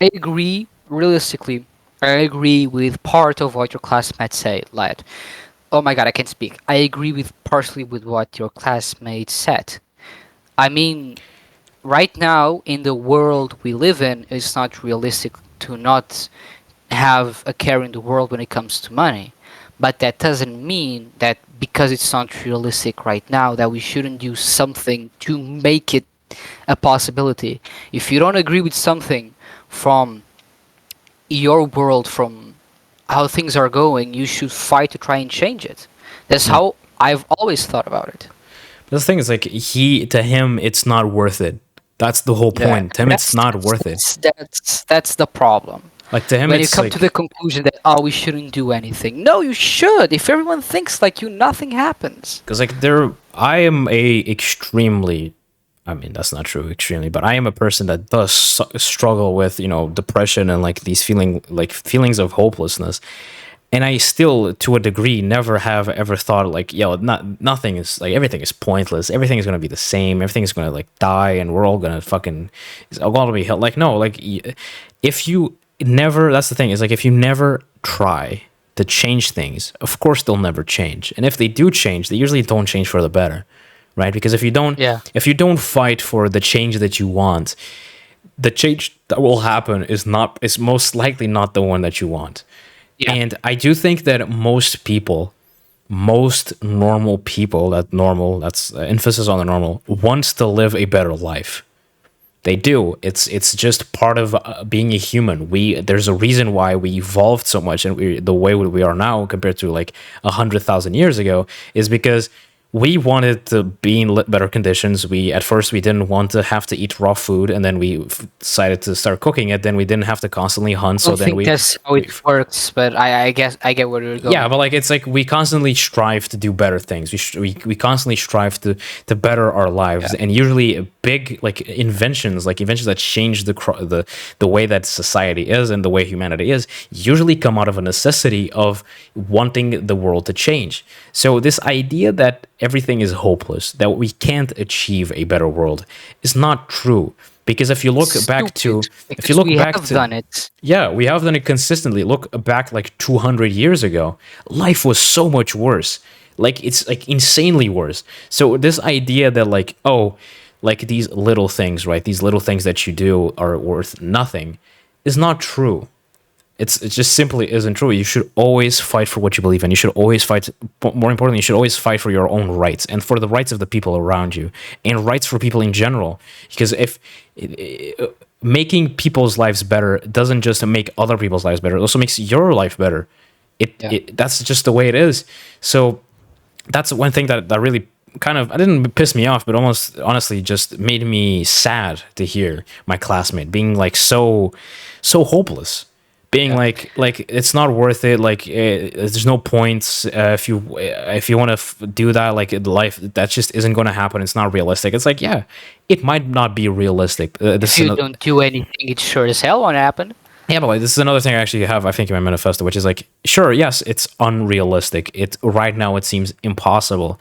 S2: I agree. Realistically, I agree with part of what your classmates say. Like, oh my god, I can't speak. I agree with partially with what your classmates said. I mean, right now in the world we live in, it's not realistic to not have a care in the world when it comes to money. But that doesn't mean that because it's not realistic right now that we shouldn't do something to make it a possibility. If you don't agree with something from your world, from how things are going, you should fight to try and change it. That's
S1: Yeah.
S2: how I've always thought about it.
S1: But the thing is, like, to him, it's not worth it. That's the whole
S2: Yeah,
S1: point. To him, it's
S2: that's
S1: not
S2: that's
S1: worth it.
S2: that's that's the problem.
S1: Like, to him,
S2: When you
S1: it's
S2: come to
S1: like,
S2: the conclusion that we shouldn't do anything. No, you should. If everyone thinks like you, nothing happens.
S1: because, like, I am extremely, I mean, that's not true, extremely, but I am a person that does struggle with, depression and, like, these feelings of hopelessness. And I still, to a degree, never have ever thought like, nothing is like, everything is pointless. Everything is gonna be the same. Everything is gonna like die, and we're all gonna fucking, it's all gonna be hell. Like no, like if you never, that's the thing, is like if you never try to change things, of course they'll never change. And if they do change, they usually don't change for the better, right? Because
S2: Yeah.
S1: if you don't fight for the change that you want, the change that will happen is most likely not the one that you want.
S2: Yeah.
S1: And I do think that most normal people, that's emphasis on the normal, wants to live a better life. They do. It's just part of being a human. There's a reason why we evolved so much and the way we are now compared to like 100,000 years ago is because we wanted to be in better conditions. At first we didn't want to have to eat raw food, and then we decided to start cooking it. Then we didn't have to constantly hunt.
S2: I don't think that's how it works, but I guess I get where you're going.
S1: Yeah, but like it's like we constantly strive to do better things. We constantly strive to better our lives, and usually big like inventions that change the way that society is and the way humanity is usually come out of a necessity of wanting the world to change. So this idea that everything is hopeless, that we can't achieve a better world, is not true. Because if you look back to, if you look back to,
S2: done it.
S1: Yeah, we have done it consistently. Look back like 200 years ago, life was so much worse. Like it's like insanely worse. So this idea that like, oh, like these little things, right? These little things that you do are worth nothing is not true. It just simply isn't true. You should always fight for what you believe in. You should always fight. More importantly, you should always fight for your own rights and for the rights of the people around you and rights for people in general. Because if making people's lives better doesn't just make other people's lives better, it also makes your life better. That's just the way it is. So that's one thing that really kind of, I didn't piss me off, but almost honestly just made me sad to hear my classmate being like so hopeless. Being like it's not worth it. Like there's no points if you want to do that. Like life, that just isn't going to happen. It's not realistic. It's like, yeah, it might not be realistic.
S2: If you don't do anything, it sure as hell won't happen.
S1: Yeah, but like this is another thing I actually have, I think, in my manifesto, which is like, sure, yes, it's unrealistic. Right now it seems impossible,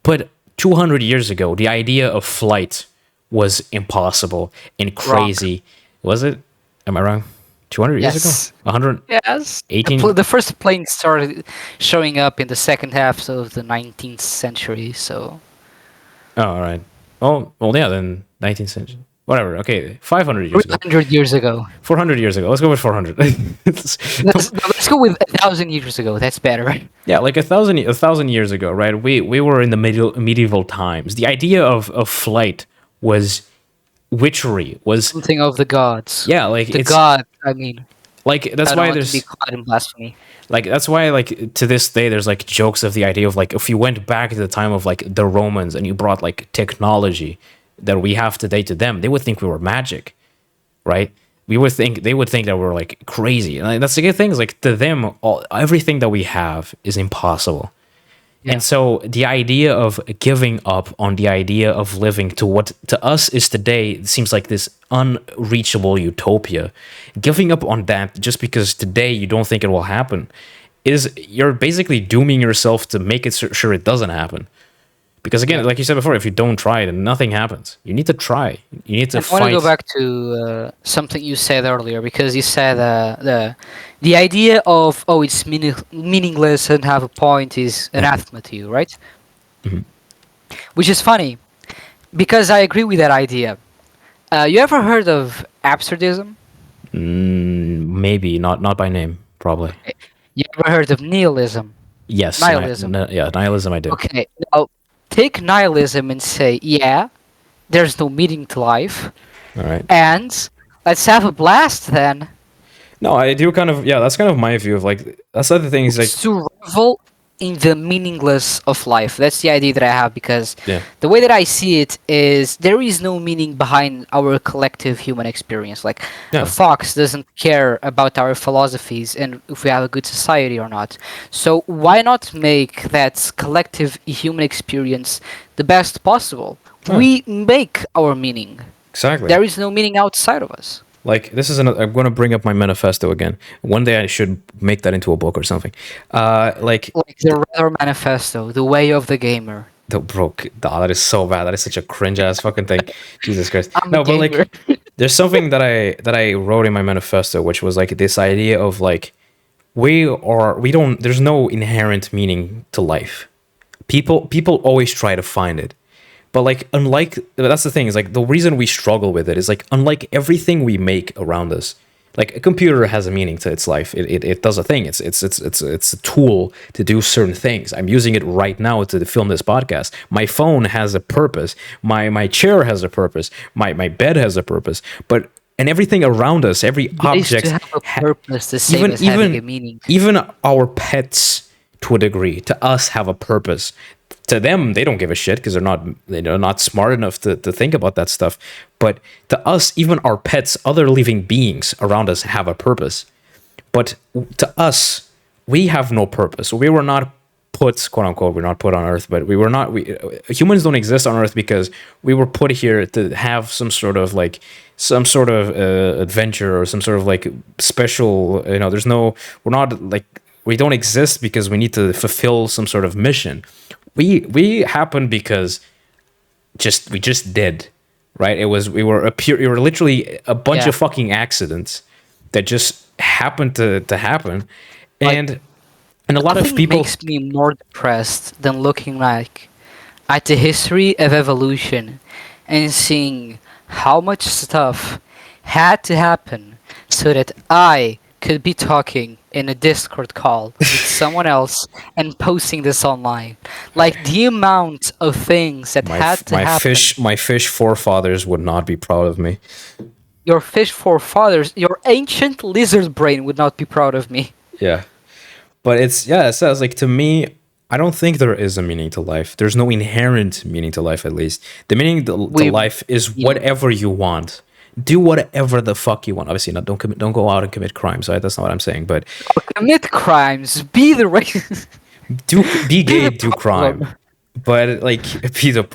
S1: but 200 years ago, the idea of flight was impossible and crazy. Was it? Am I wrong? 200 years ago? 100?
S2: Yes.
S1: 18?
S2: The first plane started showing up in the second half of the 19th century, so...
S1: Oh, all right. Oh, well, yeah, then 19th century. Whatever, okay, 500 years ago.
S2: 300 years ago.
S1: 400 years ago. Let's go with 400.
S2: let's go with 1,000 years ago. That's better.
S1: Yeah, like a thousand years ago, right? We were in the medieval times. The idea of flight was witchery, was
S2: something of the gods.
S1: Yeah, like
S2: the god. I mean,
S1: like that's why there's
S2: to be caught in blasphemy.
S1: Like that's why, like to this day, there's like jokes of the idea of like if you went back to the time of like the Romans and you brought like technology that we have today to them, they would think we were magic, right? They would think that we're like crazy. And like, that's the good thing is like to them, everything that we have is impossible. Yeah. And so the idea of giving up on the idea of living to what to us is today seems like this unreachable utopia. Giving up on that just because today you don't think it will happen is you're basically dooming yourself to make it sure it doesn't happen. Because again, like you said before, if you don't try it, nothing happens. You need to try. You need to fight.
S2: I want to go back to something you said earlier, because you said the idea of it's meaningless and have a point is anathema to you, right?
S1: Mm-hmm.
S2: Which is funny, because I agree with that idea. You ever heard of absurdism?
S1: Maybe not by name, probably.
S2: You ever heard of nihilism?
S1: Yes,
S2: nihilism.
S1: Nihilism. I do.
S2: Okay, now take nihilism and say, yeah, there's no meaning to life.
S1: All right.
S2: And let's have a blast then.
S1: No, I do kind of, that's kind of my view of like, that's the other thing is like...
S2: to revel in the meaningless of life. That's the idea that I have, because the way that I see it is there is no meaning behind our collective human experience. Like a fox doesn't care about our philosophies and if we have a good society or not. So why not make that collective human experience the best possible? We make our meaning.
S1: Exactly.
S2: There is no meaning outside of us.
S1: Like this is I'm going to bring up my manifesto again. One day I should make that into a book or something. Like
S2: the Rather Manifesto, the way of the gamer.
S1: The broke. That is so bad. That is such a cringe ass fucking thing. Jesus Christ.
S2: I'm a
S1: No, but like,
S2: gamer.
S1: there's something that I wrote in my manifesto, which was like this idea of like we don't. There's no inherent meaning to life. People always try to find it, but like unlike that's the thing is like the reason we struggle with it is like unlike everything we make around us, like a computer has a meaning to its life. It does a thing. It's a tool to do certain things. I'm using it right now to film this podcast. My phone has a purpose. My chair has a purpose. My bed has a purpose. But and everything around us, every
S2: But it used to
S1: object,
S2: have a purpose, the same
S1: even
S2: as having a
S1: even
S2: meaning.
S1: even our pets to a degree to us have a purpose. To them they don't give a shit because they're not smart enough to think about that stuff. But to us, even our pets, other living beings around us have a purpose. But to us, we have no purpose. We were not put, quote unquote, we're not put on Earth, but humans don't exist on Earth because we were put here to have some sort of adventure or some sort of like special, we're not like, we don't exist because we need to fulfill some sort of mission. We happened because we just did, right? We were literally a bunch
S2: Yeah.
S1: of fucking accidents that just happened to happen.
S2: Like,
S1: And a lot of
S2: nothing
S1: people,
S2: makes me more depressed than looking like at the history of evolution and seeing how much stuff had to happen so that I could be talking in a Discord call with someone else and posting this online. Like the amount of things that had to happen.
S1: my fish forefathers would not be proud of me.
S2: Your fish forefathers, your ancient lizard brain would not be proud of me.
S1: Yeah. But it says like to me, I don't think there is a meaning to life. There's no inherent meaning to life, at least. The meaning to life is whatever you want. Do whatever the fuck you want. Obviously, don't go out and commit crimes, right? That's not what I'm saying. But
S2: Commit crimes, be the racist.
S1: be gay,
S2: the
S1: do
S2: problem.
S1: crime. But like,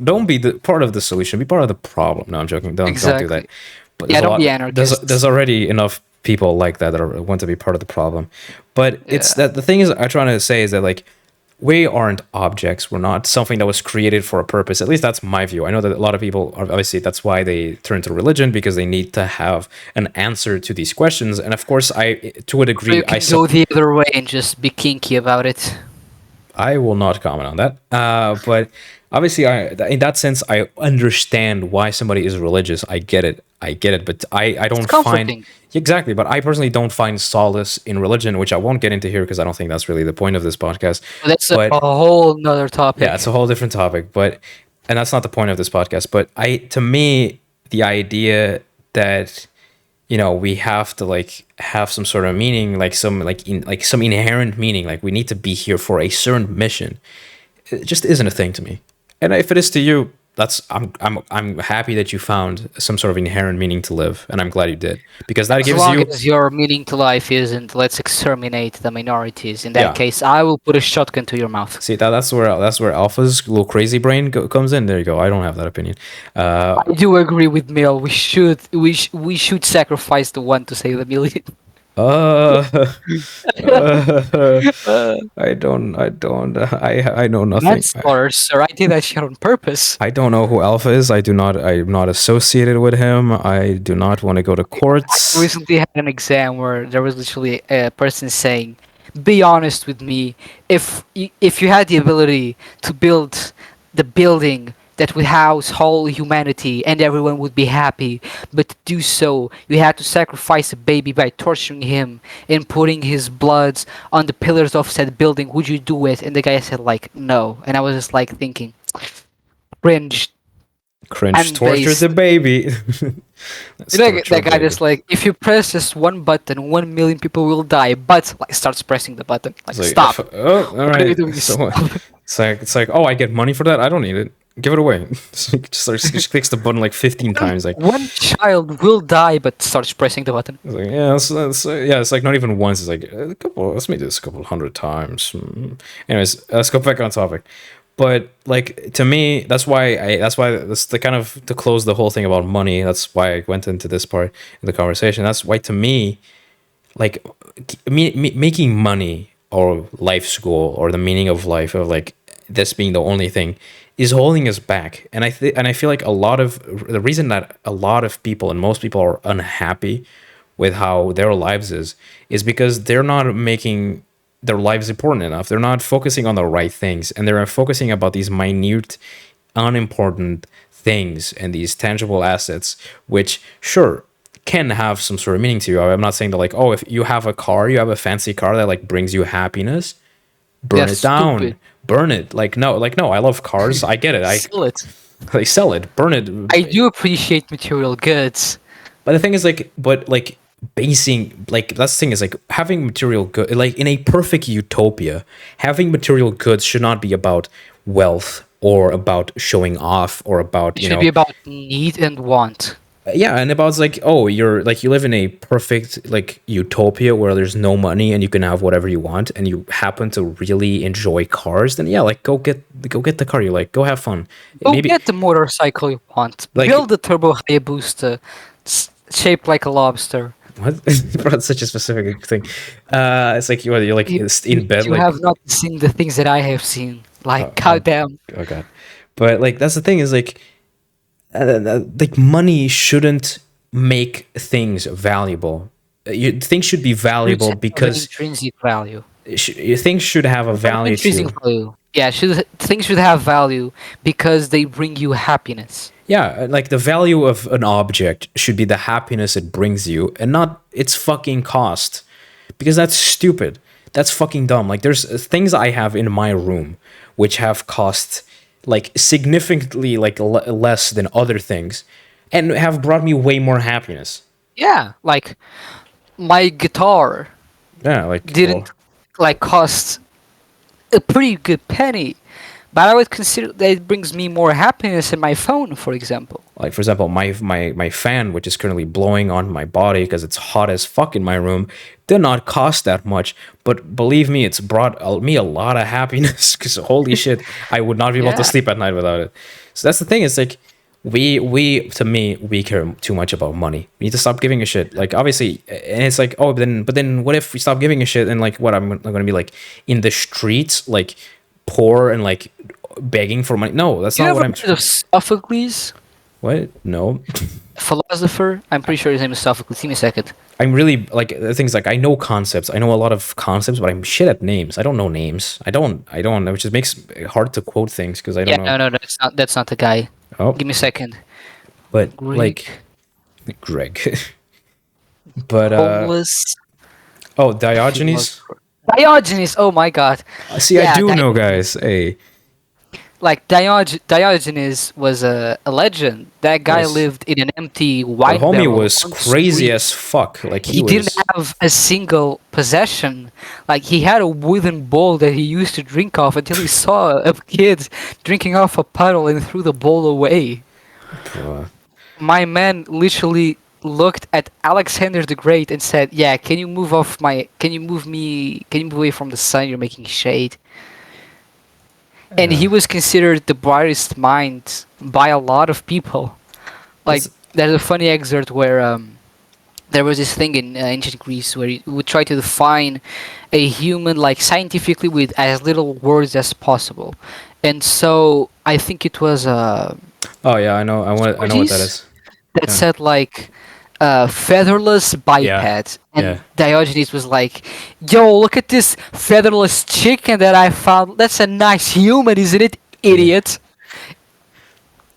S1: don't be the part of the solution. Be part of the problem. No, I'm joking. Don't do that.
S2: Exactly.
S1: But
S2: Yeah,
S1: there's a
S2: don't be
S1: lot-
S2: anarchists.
S1: There's already enough people like that want to be part of the problem. But it's
S2: Yeah.
S1: that the thing is I'm trying to say is that like we aren't objects. We're not something that was created for a purpose. At least that's my view. I know that a lot of people are obviously that's why they turn to religion because they need to have an answer to these questions. And of course, to a
S2: Or
S1: degree,
S2: you can go the other way and just be kinky about it.
S1: I will not comment on that. But obviously, in that sense, I understand why somebody is religious. I get it. But I don't find
S2: comforting.
S1: exactly. But I personally don't find solace in religion, which I won't get into here because I don't think that's really the point of this podcast.
S2: That's
S1: But
S2: a whole nother topic.
S1: yeah, it's a whole different topic. And that's not the point of this podcast. But to me, the idea that we have to like have some sort of meaning, like some inherent meaning, like we need to be here for a certain mission. It just isn't a thing to me. And if it is to you, I'm happy that you found some sort of inherent meaning to live, and I'm glad you did because that
S2: As
S1: gives
S2: long
S1: you.
S2: as your meaning to life isn't let's exterminate the minorities. In that
S1: Yeah.
S2: case, I will put a shotgun to your mouth.
S1: See that's where Alpha's little crazy brain comes in. There you go. I don't have that opinion.
S2: I do agree with Mill. We should sacrifice the one to save the million.
S1: I don't. I know nothing.
S2: Manslaughter, sir. I did that shit on purpose.
S1: I don't know who Alpha is. I'm not associated with him. I do not want to go to courts.
S2: I recently had an exam where there was literally a person saying, "Be honest with me. If you had the ability to build the building that would house whole humanity and everyone would be happy, but to do so, you had to sacrifice a baby by torturing him and putting his bloods on the pillars of said building, would you do it?" And the guy said like, "No." And I was just like thinking, cringe.
S1: Cringe.
S2: And
S1: Torture
S2: based.
S1: the baby.
S2: You know, that guy just like, if you press this one button, 1 million people will die. But like, starts pressing the button. Like, stop.
S1: Oh, all
S2: What are you
S1: right.
S2: doing?
S1: So, it's like, oh, I get money for that. I don't need it. Give it away. Just clicks the button like 15 times. Like,
S2: One child will die, but starts pressing the button.
S1: it's like yeah, yeah. It's like not even once. It's like a couple. Let's make this a couple hundred times. Anyways, let's go back on topic. But like to me, that's the kind of to close the whole thing about money. That's why I went into this part in the conversation. That's why to me, like making money or life's goal or the meaning of life of like this being the only thing, is holding us back. And I feel like a lot of the reason that a lot of people and most people are unhappy with how their lives is because they're not making their lives important enough. They're not focusing on the right things, and they're focusing about these minute, unimportant things and these tangible assets, which sure can have some sort of meaning to you. I'm not saying that like, oh, if you have a car, you have a fancy car that like brings you happiness, burn
S2: That's
S1: it down,
S2: stupid.
S1: burn it. Like no, I love cars. I get it. I
S2: Sell it.
S1: they sell it, burn
S2: I
S1: it.
S2: do appreciate material goods.
S1: But the thing is like, but like basing like that's the thing is like having material good like in a perfect utopia, having material goods should not be about wealth or about showing off or about
S2: It should be about need and want.
S1: yeah, and about like, oh, you're like you live in a perfect like utopia where there's no money and you can have whatever you want, and you happen to really enjoy cars, then yeah, like go get the car you like, go have fun.
S2: Go
S1: Maybe
S2: get the motorcycle you want.
S1: like
S2: Build the turbo Hayabusa shaped like a lobster.
S1: what? That's such a specific thing. It's like you're like in bed
S2: You
S1: like
S2: have not seen the things that I have seen. Like,
S1: oh,
S2: goddamn.
S1: oh god, but like that's the thing is like money shouldn't make things valuable. Things should be
S2: It's
S1: valuable
S2: an
S1: because
S2: intrinsic value.
S1: things should have a value
S2: Intrinsic
S1: to.
S2: value. Yeah, things should have value because they bring you happiness.
S1: Yeah, like the value of an object should be the happiness it brings you and not its fucking cost. Because that's stupid. That's fucking dumb. Like there's things I have in my room which have cost like significantly like less than other things and have brought me way more happiness.
S2: Yeah, like my guitar
S1: Yeah, like
S2: didn't like cost a pretty good penny, but I would consider that it brings me more happiness than my phone, for example.
S1: like for example my fan which is currently blowing on my body because it's hot as fuck in my room did not cost that much, but believe me, it's brought me a lot of happiness because holy shit, I would not be able to
S2: Yeah.
S1: sleep at night without it. So that's the thing, it's like we to me we care too much about money. We need to stop giving a shit, like obviously. And it's like, oh, but then what if we stop giving a shit and like what, I'm gonna be like in the streets like poor and like begging for money? No, that's
S2: You
S1: not
S2: ever
S1: what I'm
S2: heard of Sophocles,
S1: what, no.
S2: philosopher? I'm pretty sure his name is Sophocles. Give me a second.
S1: I'm really like the things like I know concepts. I know a lot of concepts, but I'm shit at names. I don't know names. I don't, which just makes it hard to quote things because I
S2: Yeah,
S1: don't know.
S2: no, that's not the guy.
S1: Oh,
S2: Give me a second.
S1: but
S2: Greek,
S1: like Greg. But
S2: homeless
S1: oh, Diogenes.
S2: philosopher. Diogenes. Oh my God.
S1: See, I
S2: Yeah,
S1: do know guys. Hey,
S2: like Diogenes was a legend. That guy
S1: yes.
S2: lived in an empty
S1: The
S2: wine
S1: homie
S2: barrel
S1: was
S2: on the
S1: crazy
S2: street.
S1: as fuck. Like
S2: He
S1: he
S2: didn't
S1: was.
S2: have a single possession. Like he had a wooden bowl that he used to drink off until he saw a kid drinking off a puddle and threw the bowl away.
S1: Uh,
S2: My man literally looked at Alexander the Great and said, "Yeah, can you move off my? Can you move me? Can you move away from the sun? You're making shade." And he was considered the brightest mind by a lot of people. Like
S1: That's-
S2: there's a funny excerpt where there was this thing in ancient Greece where you would try to define a human like scientifically with as little words as possible, and so I think it was
S1: oh yeah, I know. I know what that is.
S2: that
S1: Yeah.
S2: said like featherless biped, and
S1: yeah.
S2: Diogenes was like, "Yo, look at this featherless chicken that I found. That's a nice human, isn't it, idiot?"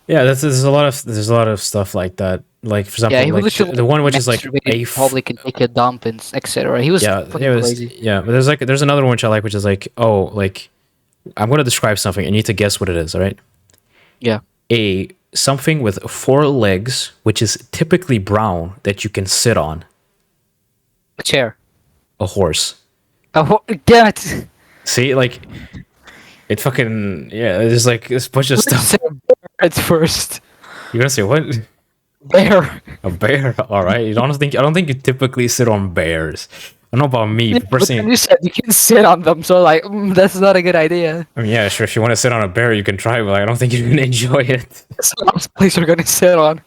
S1: Yeah, there's a lot of stuff like that. Like for example,
S2: Yeah, he was
S1: like
S2: literally
S1: the one which is like
S2: masturbating in
S1: a
S2: public and take a dump and etc. He was
S1: yeah,
S2: fucking
S1: it was
S2: crazy.
S1: yeah. But there's another one which I like, which is like, oh, like I'm gonna describe something and you need to guess what it is. All right,
S2: Yeah.
S1: a something with 4 legs, which is typically brown that you can sit on.
S2: A chair.
S1: A horse.
S2: Damn it!
S1: See, like it fucking yeah. There's like this bunch of
S2: Let's
S1: stuff.
S2: say a bear at first.
S1: You're gonna say what?
S2: Bear.
S1: A bear? All right. I don't think you typically sit on bears. I don't know about me
S2: But then
S1: personally.
S2: you said you can sit on them, so like that's not a good idea.
S1: I mean, yeah, sure. If you want to sit on a bear, you can try, but like, I don't think you're gonna enjoy it.
S2: That's the last place you're gonna sit on.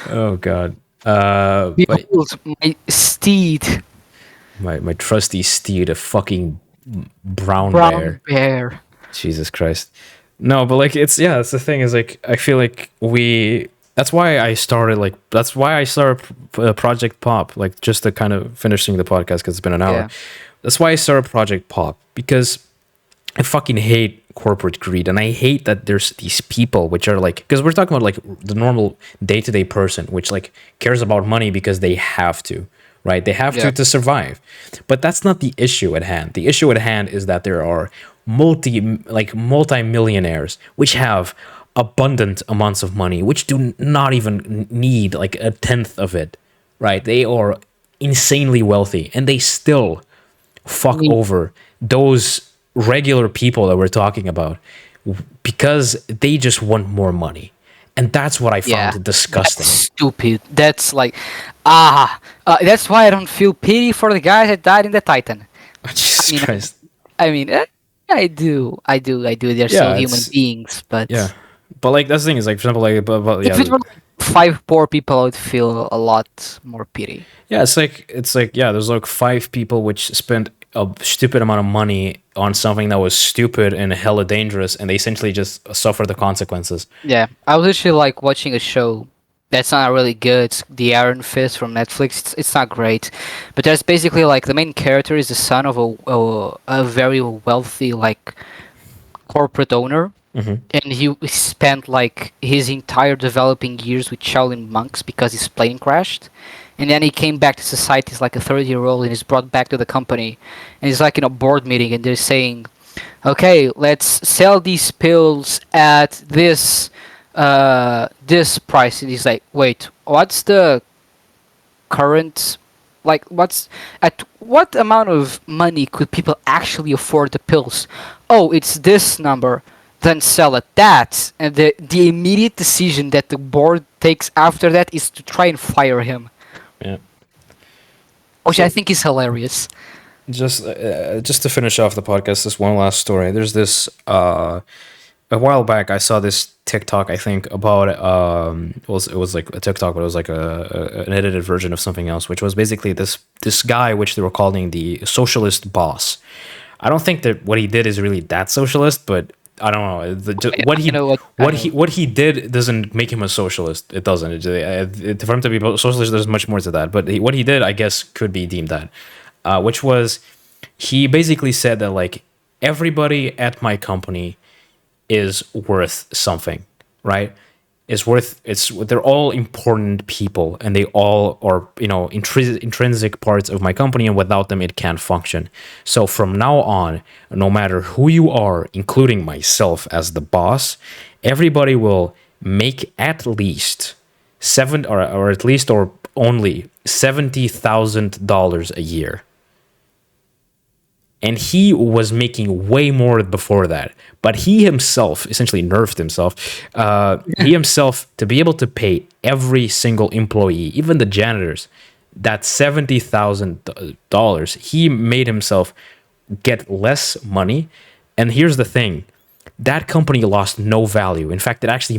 S1: Oh god. But
S2: Behold my steed,
S1: my trusty steed, a fucking brown
S2: brown
S1: bear.
S2: bear.
S1: Jesus Christ. No, but like it's yeah, that's the thing is like I feel like we that's why I started Project Pop, like just to kind of finishing the podcast because it's been an hour.
S2: Yeah.
S1: That's why I started Project Pop because I fucking hate corporate greed and I hate that there's these people which are like because we're talking about like the normal day-to-day person which like cares about money because they have to, right? They have
S2: Yeah.
S1: to survive. But that's not the issue at hand. The issue at hand is that there are multi-millionaires which have abundant amounts of money which do not even need like a tenth of it, right? They are insanely wealthy and they still
S2: I
S1: fuck
S2: mean,
S1: over those regular people that we're talking about because they just want more money. And that's what I
S2: yeah.
S1: found
S2: That's
S1: disgusting.
S2: stupid. That's like, that's why I don't feel pity for the guys that died in the Titan. I
S1: Jesus
S2: mean,
S1: Christ.
S2: I do. I do. They're still
S1: Yeah,
S2: human
S1: it's
S2: beings,
S1: yeah.
S2: but
S1: But like that's the thing is like for example like but
S2: if
S1: yeah
S2: it were like five poor people, I would feel a lot more pity.
S1: yeah it's like yeah there's like five people which spent a stupid amount of money on something that was stupid and hella dangerous and they essentially just suffer the consequences.
S2: Yeah, I was actually like watching a show that's not really good. It's The Iron Fist from Netflix. It's not great, but there's basically like the main character is the son of a very wealthy like corporate owner,
S1: Hmm.
S2: and he spent like his entire developing years with Shaolin monks because his plane crashed, and then he came back to society as like a 30-year-old and is brought back to the company, and he's like in a board meeting and they're saying, okay, let's sell these pills at this price. And he's like, wait, what's the current, like, what's at what amount of money could people actually afford the pills? Oh, it's this number. Then sell at that. And the immediate decision that the board takes after that is to try and fire him,
S1: Yeah.
S2: which I
S1: So
S2: think is hilarious.
S1: just to finish off the podcast, this one last story. There's this a while back I saw this TikTok I think about it was like a TikTok but it was like an edited version of something else which was basically this guy which they were calling the socialist boss. I don't think that what he did is really that socialist, but I don't know
S2: I know what kind of.
S1: what he did doesn't make him a socialist. It doesn't. For him to be a socialist, there's much more to that. But what he did, I guess, could be deemed that, which was he basically said that like everybody at my company is worth something, right? Is worth it's they're all important people and they all are intrinsic parts of my company and without them it can't function. So from now on, no matter who you are, including myself as the boss, everybody will make at least seven or at least or only $70,000 a year. And he was making way more before that, but he himself essentially nerfed himself. He himself to be able to pay every single employee, even the janitors, that $70,000. He made himself get less money. And here's the thing: that company lost no value. In fact, it actually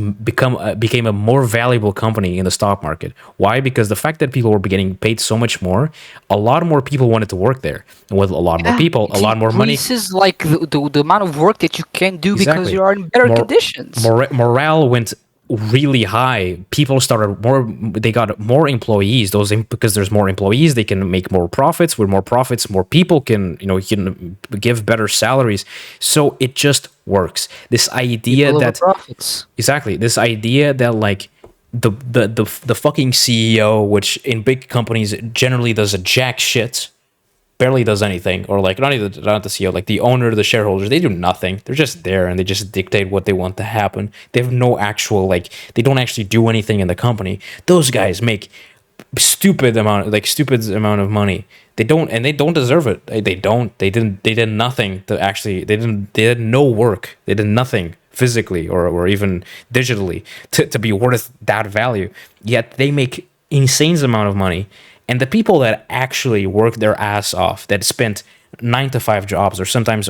S1: became a more valuable company in the stock market. Why? Because the fact that people were getting paid so much more, a lot more people wanted to work there, and with a lot more
S2: Yeah,
S1: people, a
S2: it
S1: lot more money.
S2: increases like the amount of work that you can do because
S1: Exactly.
S2: you are in better
S1: Mor-
S2: conditions.
S1: morale went really high. People started more. They got more employees. Because there's more employees, they can make more profits. With more profits, more people can give better salaries. So it just works. This idea
S2: People over
S1: that
S2: profits.
S1: exactly this idea that like the fucking CEO, which in big companies generally does a jack shit, barely does anything, or like not the CEO, like the owner, the shareholders, they do nothing. They're just there and they just dictate what they want to happen. They have no actual like they don't actually do anything in the company. Those guys make stupid amount of money. They don't deserve it. They don't. They did nothing to actually they did no work. They did nothing physically or even digitally to be worth that value. Yet they make insane amount of money. And the people that actually work their ass off, that spent 9 to 5 jobs, or sometimes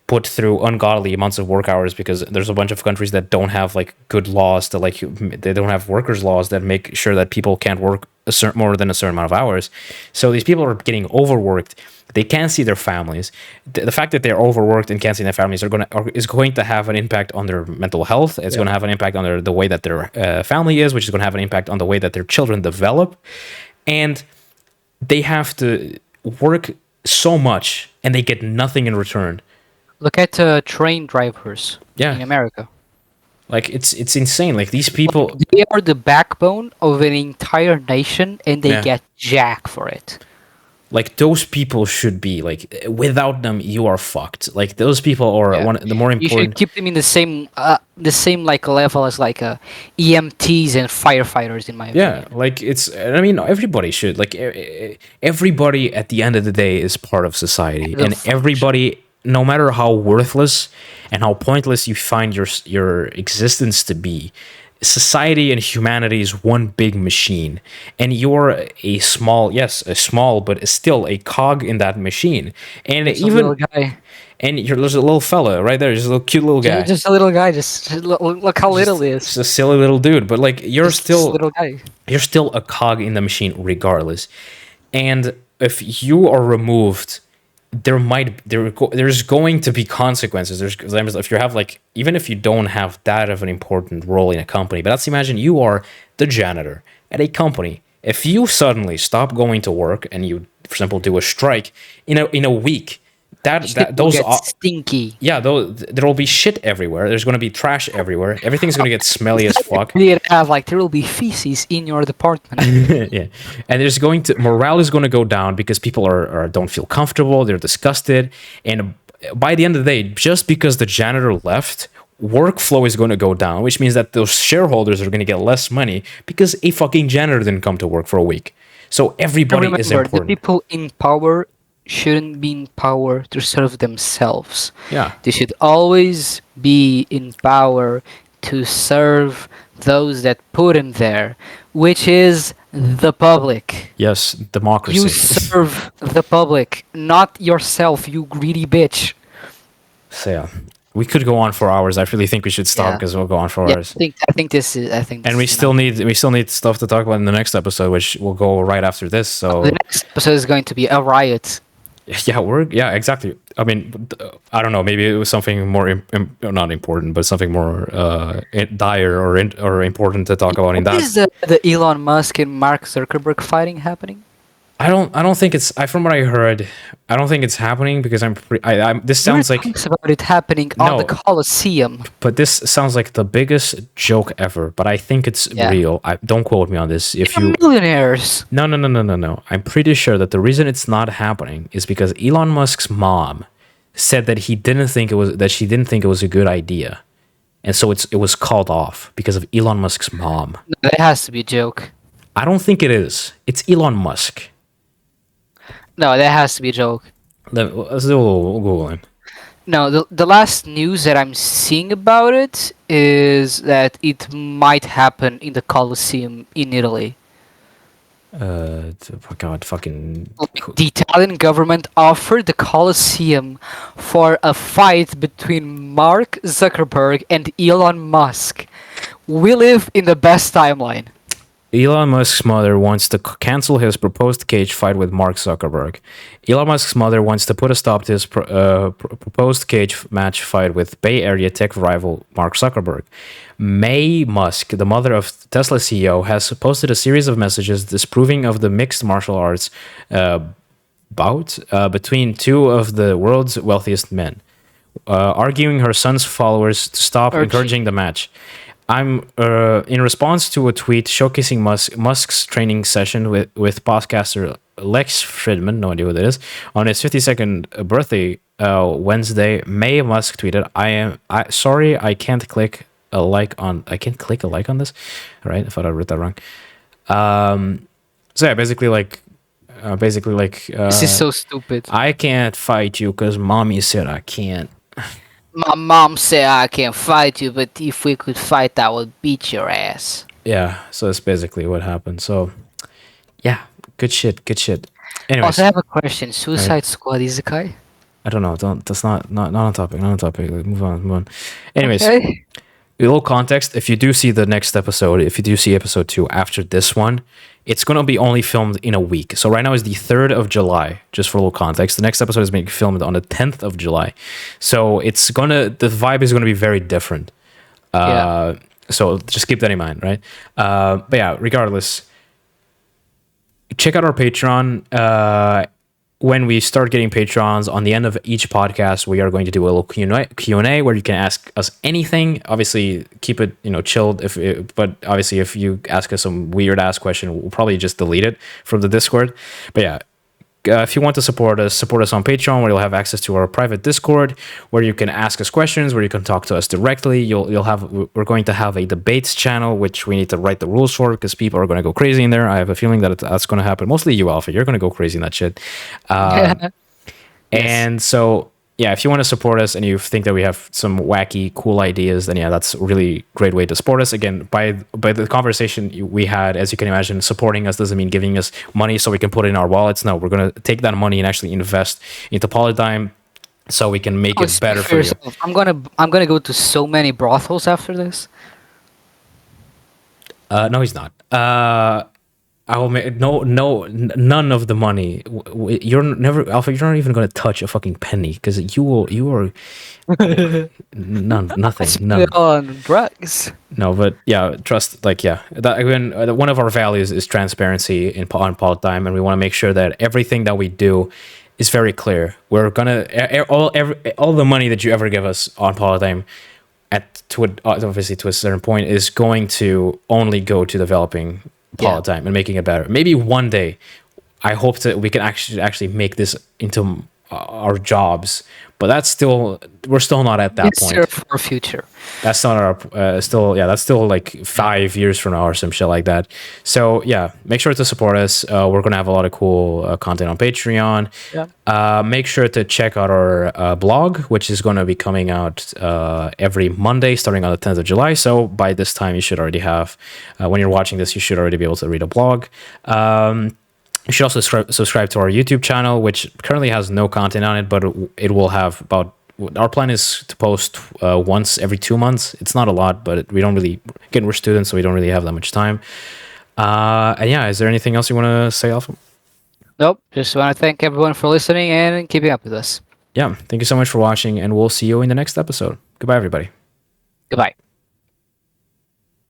S1: put through ungodly amounts of work hours, because there's a bunch of countries that don't have like good laws to like they don't have workers laws that make sure that people can't work more than a certain amount of hours. So these people are getting overworked. They can't see their families. The fact that they're overworked and can't see their families is going to have an impact on their mental health. It's going to have an impact on the way that their family is, which is going to have an impact on the way that their children develop. And they have to work so much and they get nothing in return.
S2: Look at train drivers in America.
S1: Like it's insane. Like these people,
S2: they are the backbone of an entire nation, and they get jack for it.
S1: Like those people should be like, without them, you are fucked. Like those people are one the more important.
S2: You should keep them in the same like level as like EMTs and firefighters, in my opinion.
S1: Yeah, like I mean, everybody should. Like everybody at the end of the day is part of society, and everybody, no matter how worthless and how pointless you find your existence to be, society and humanity is one big machine, and you're a small but still a cog in that machine. And
S2: there's
S1: even
S2: a little guy.
S1: And there's a little fella right there, just a little cute little guy.
S2: Just a little guy. Just look how little he is.
S1: Just a silly little dude, but like you're still
S2: a little guy.
S1: You're still a cog in the machine, regardless. And if you are removed, there's going to be consequences. If you have like, even if you don't have that of an important role in a company, but let's imagine you are the janitor at a company. If you suddenly stop going to work and you, for example, do a strike in a week, those
S2: get stinky.
S1: Yeah, there will be shit everywhere. There's going to be trash everywhere. Everything's going to get smelly as fuck.
S2: There will be feces in your department.
S1: Yeah, and morale is going to go down because people don't feel comfortable. They're disgusted, and by the end of the day, just because the janitor left, workflow is going to go down, which means that those shareholders are going to get less money because a fucking janitor didn't come to work for a week. So everybody is important.
S2: The people in power shouldn't be in power to serve themselves.
S1: Yeah.
S2: They should always be in power to serve those that put them there, which is the public.
S1: Yes, democracy.
S2: You serve the public, not yourself, you greedy bitch.
S1: So yeah, we could go on for hours. I really think we should stop because we'll go on for hours.
S2: I think this is. And
S1: we still need stuff to talk about in the next episode, which will go right after this. So
S2: the next episode is going to be a riot.
S1: Yeah, exactly. I mean, I don't know. Maybe it was something more not important, but something more dire or important to talk about in that.
S2: Is the Elon Musk and Mark Zuckerberg fighting happening?
S1: I don't think it's. From what I heard, I don't think it's happening because this sounds like
S2: talks about it happening on the Colosseum.
S1: But this sounds like the biggest joke ever. But I think it's real. Don't quote me on this. If
S2: you're millionaires.
S1: No. I'm pretty sure that the reason it's not happening is because Elon Musk's mom said that she didn't think it was a good idea, and so it was called off because of Elon Musk's mom.
S2: That has to be a joke.
S1: I don't think it is. It's Elon Musk.
S2: No, that has to be a joke.
S1: Let's do a little Googling.
S2: No, the last news that I'm seeing about it is that it might happen in the Colosseum in Italy.
S1: God, fucking...
S2: The Italian government offered the Colosseum for a fight between Mark Zuckerberg and Elon Musk. We live in the best timeline.
S1: Elon Musk's mother wants to cancel his proposed cage fight with Mark Zuckerberg. Elon Musk's mother wants to put a stop to his proposed cage match fight with Bay Area tech rival Mark Zuckerberg. May Musk, the mother of Tesla CEO, has posted a series of messages disapproving of the mixed martial arts bout between two of the world's wealthiest men, arguing her son's followers to stop encouraging the match. I'm in response to a tweet showcasing Musk's training session with podcaster Lex Fridman, no idea who that is, on his 52nd birthday Wednesday. May Musk tweeted, sorry, I can't click a like on this. All right, I thought I read that wrong. So yeah, basically like
S2: this is so stupid.
S1: I can't fight you because mommy said I can't.
S2: My mom said I can't fight you, but if we could fight, I would beat your ass.
S1: Yeah, so that's basically what happened. So, yeah, good shit. Anyways.
S2: Also, I have a question. Suicide Squad Isekai?
S1: I don't know. That's not on topic. Not on topic. Like, move on. Anyways,
S2: okay.
S1: A little context. If you do see the next episode, if you do see episode 2 after this one, it's going to be only filmed in a week. So right now is the 3rd of July, just for a little context. The next episode is being filmed on the 10th of July. So the vibe is going to be very different.
S2: Yeah.
S1: So just keep that in mind, right? But yeah, regardless, check out our Patreon. When we start getting Patrons, on the end of each podcast, we are going to do a little Q&A where you can ask us anything. Obviously, keep it chilled. But obviously, if you ask us some weird ass question, we'll probably just delete it from the Discord. But yeah, if you want to support us on Patreon, where you'll have access to our private Discord, where you can ask us questions, where you can talk to us directly. We're going to have a debates channel, which we need to write the rules for because people are going to go crazy in there. I have a feeling that that's going to happen. Mostly you, Alpha. You're going to go crazy in that shit.
S2: Yes.
S1: And so, yeah, if you want to support us and you think that we have some wacky, cool ideas, then yeah, that's a really great way to support us. Again, by the conversation we had, as you can imagine, supporting us doesn't mean giving us money so we can put it in our wallets. No, we're going to take that money and actually invest into Politdigm so we can make it better for you.
S2: Yourself. I'm gonna go to so many brothels after this.
S1: No, he's not. I will make none of the money. You're never, Alpha. You're not even going to touch a fucking penny because you are nothing. None.
S2: On drugs.
S1: No, but yeah, trust. Like, yeah, that again, one of our values is transparency on Politdigm, and we want to make sure that everything that we do is very clear. We're gonna all the money that you ever give us on Politdigm, obviously to a certain point, is going to only go to developing Politdigm and making it better. Maybe one day, I hope that we can actually make this into our jobs, but we're still not at that point.
S2: It's our future.
S1: That's not our that's still like 5 years from now or some shit like that. So yeah, make sure to support us. We're gonna have a lot of cool content on Patreon.
S2: Yeah.
S1: Make sure to check out our blog, which is going to be coming out every Monday starting on the 10th of July. So by this time, you should already have, when you're watching this, you should already be able to read a blog. You should also subscribe to our YouTube channel, which currently has no content on it, but it will have our plan is to post once every 2 months. It's not a lot, but we don't really, again, we're students, so we don't really have that much time. And yeah, is there anything else you want to say, Alpha?
S2: Nope. Just want to thank everyone for listening and keeping up with us.
S1: Yeah, thank you so much for watching, and we'll see you in the next episode. Goodbye, everybody.
S2: Goodbye.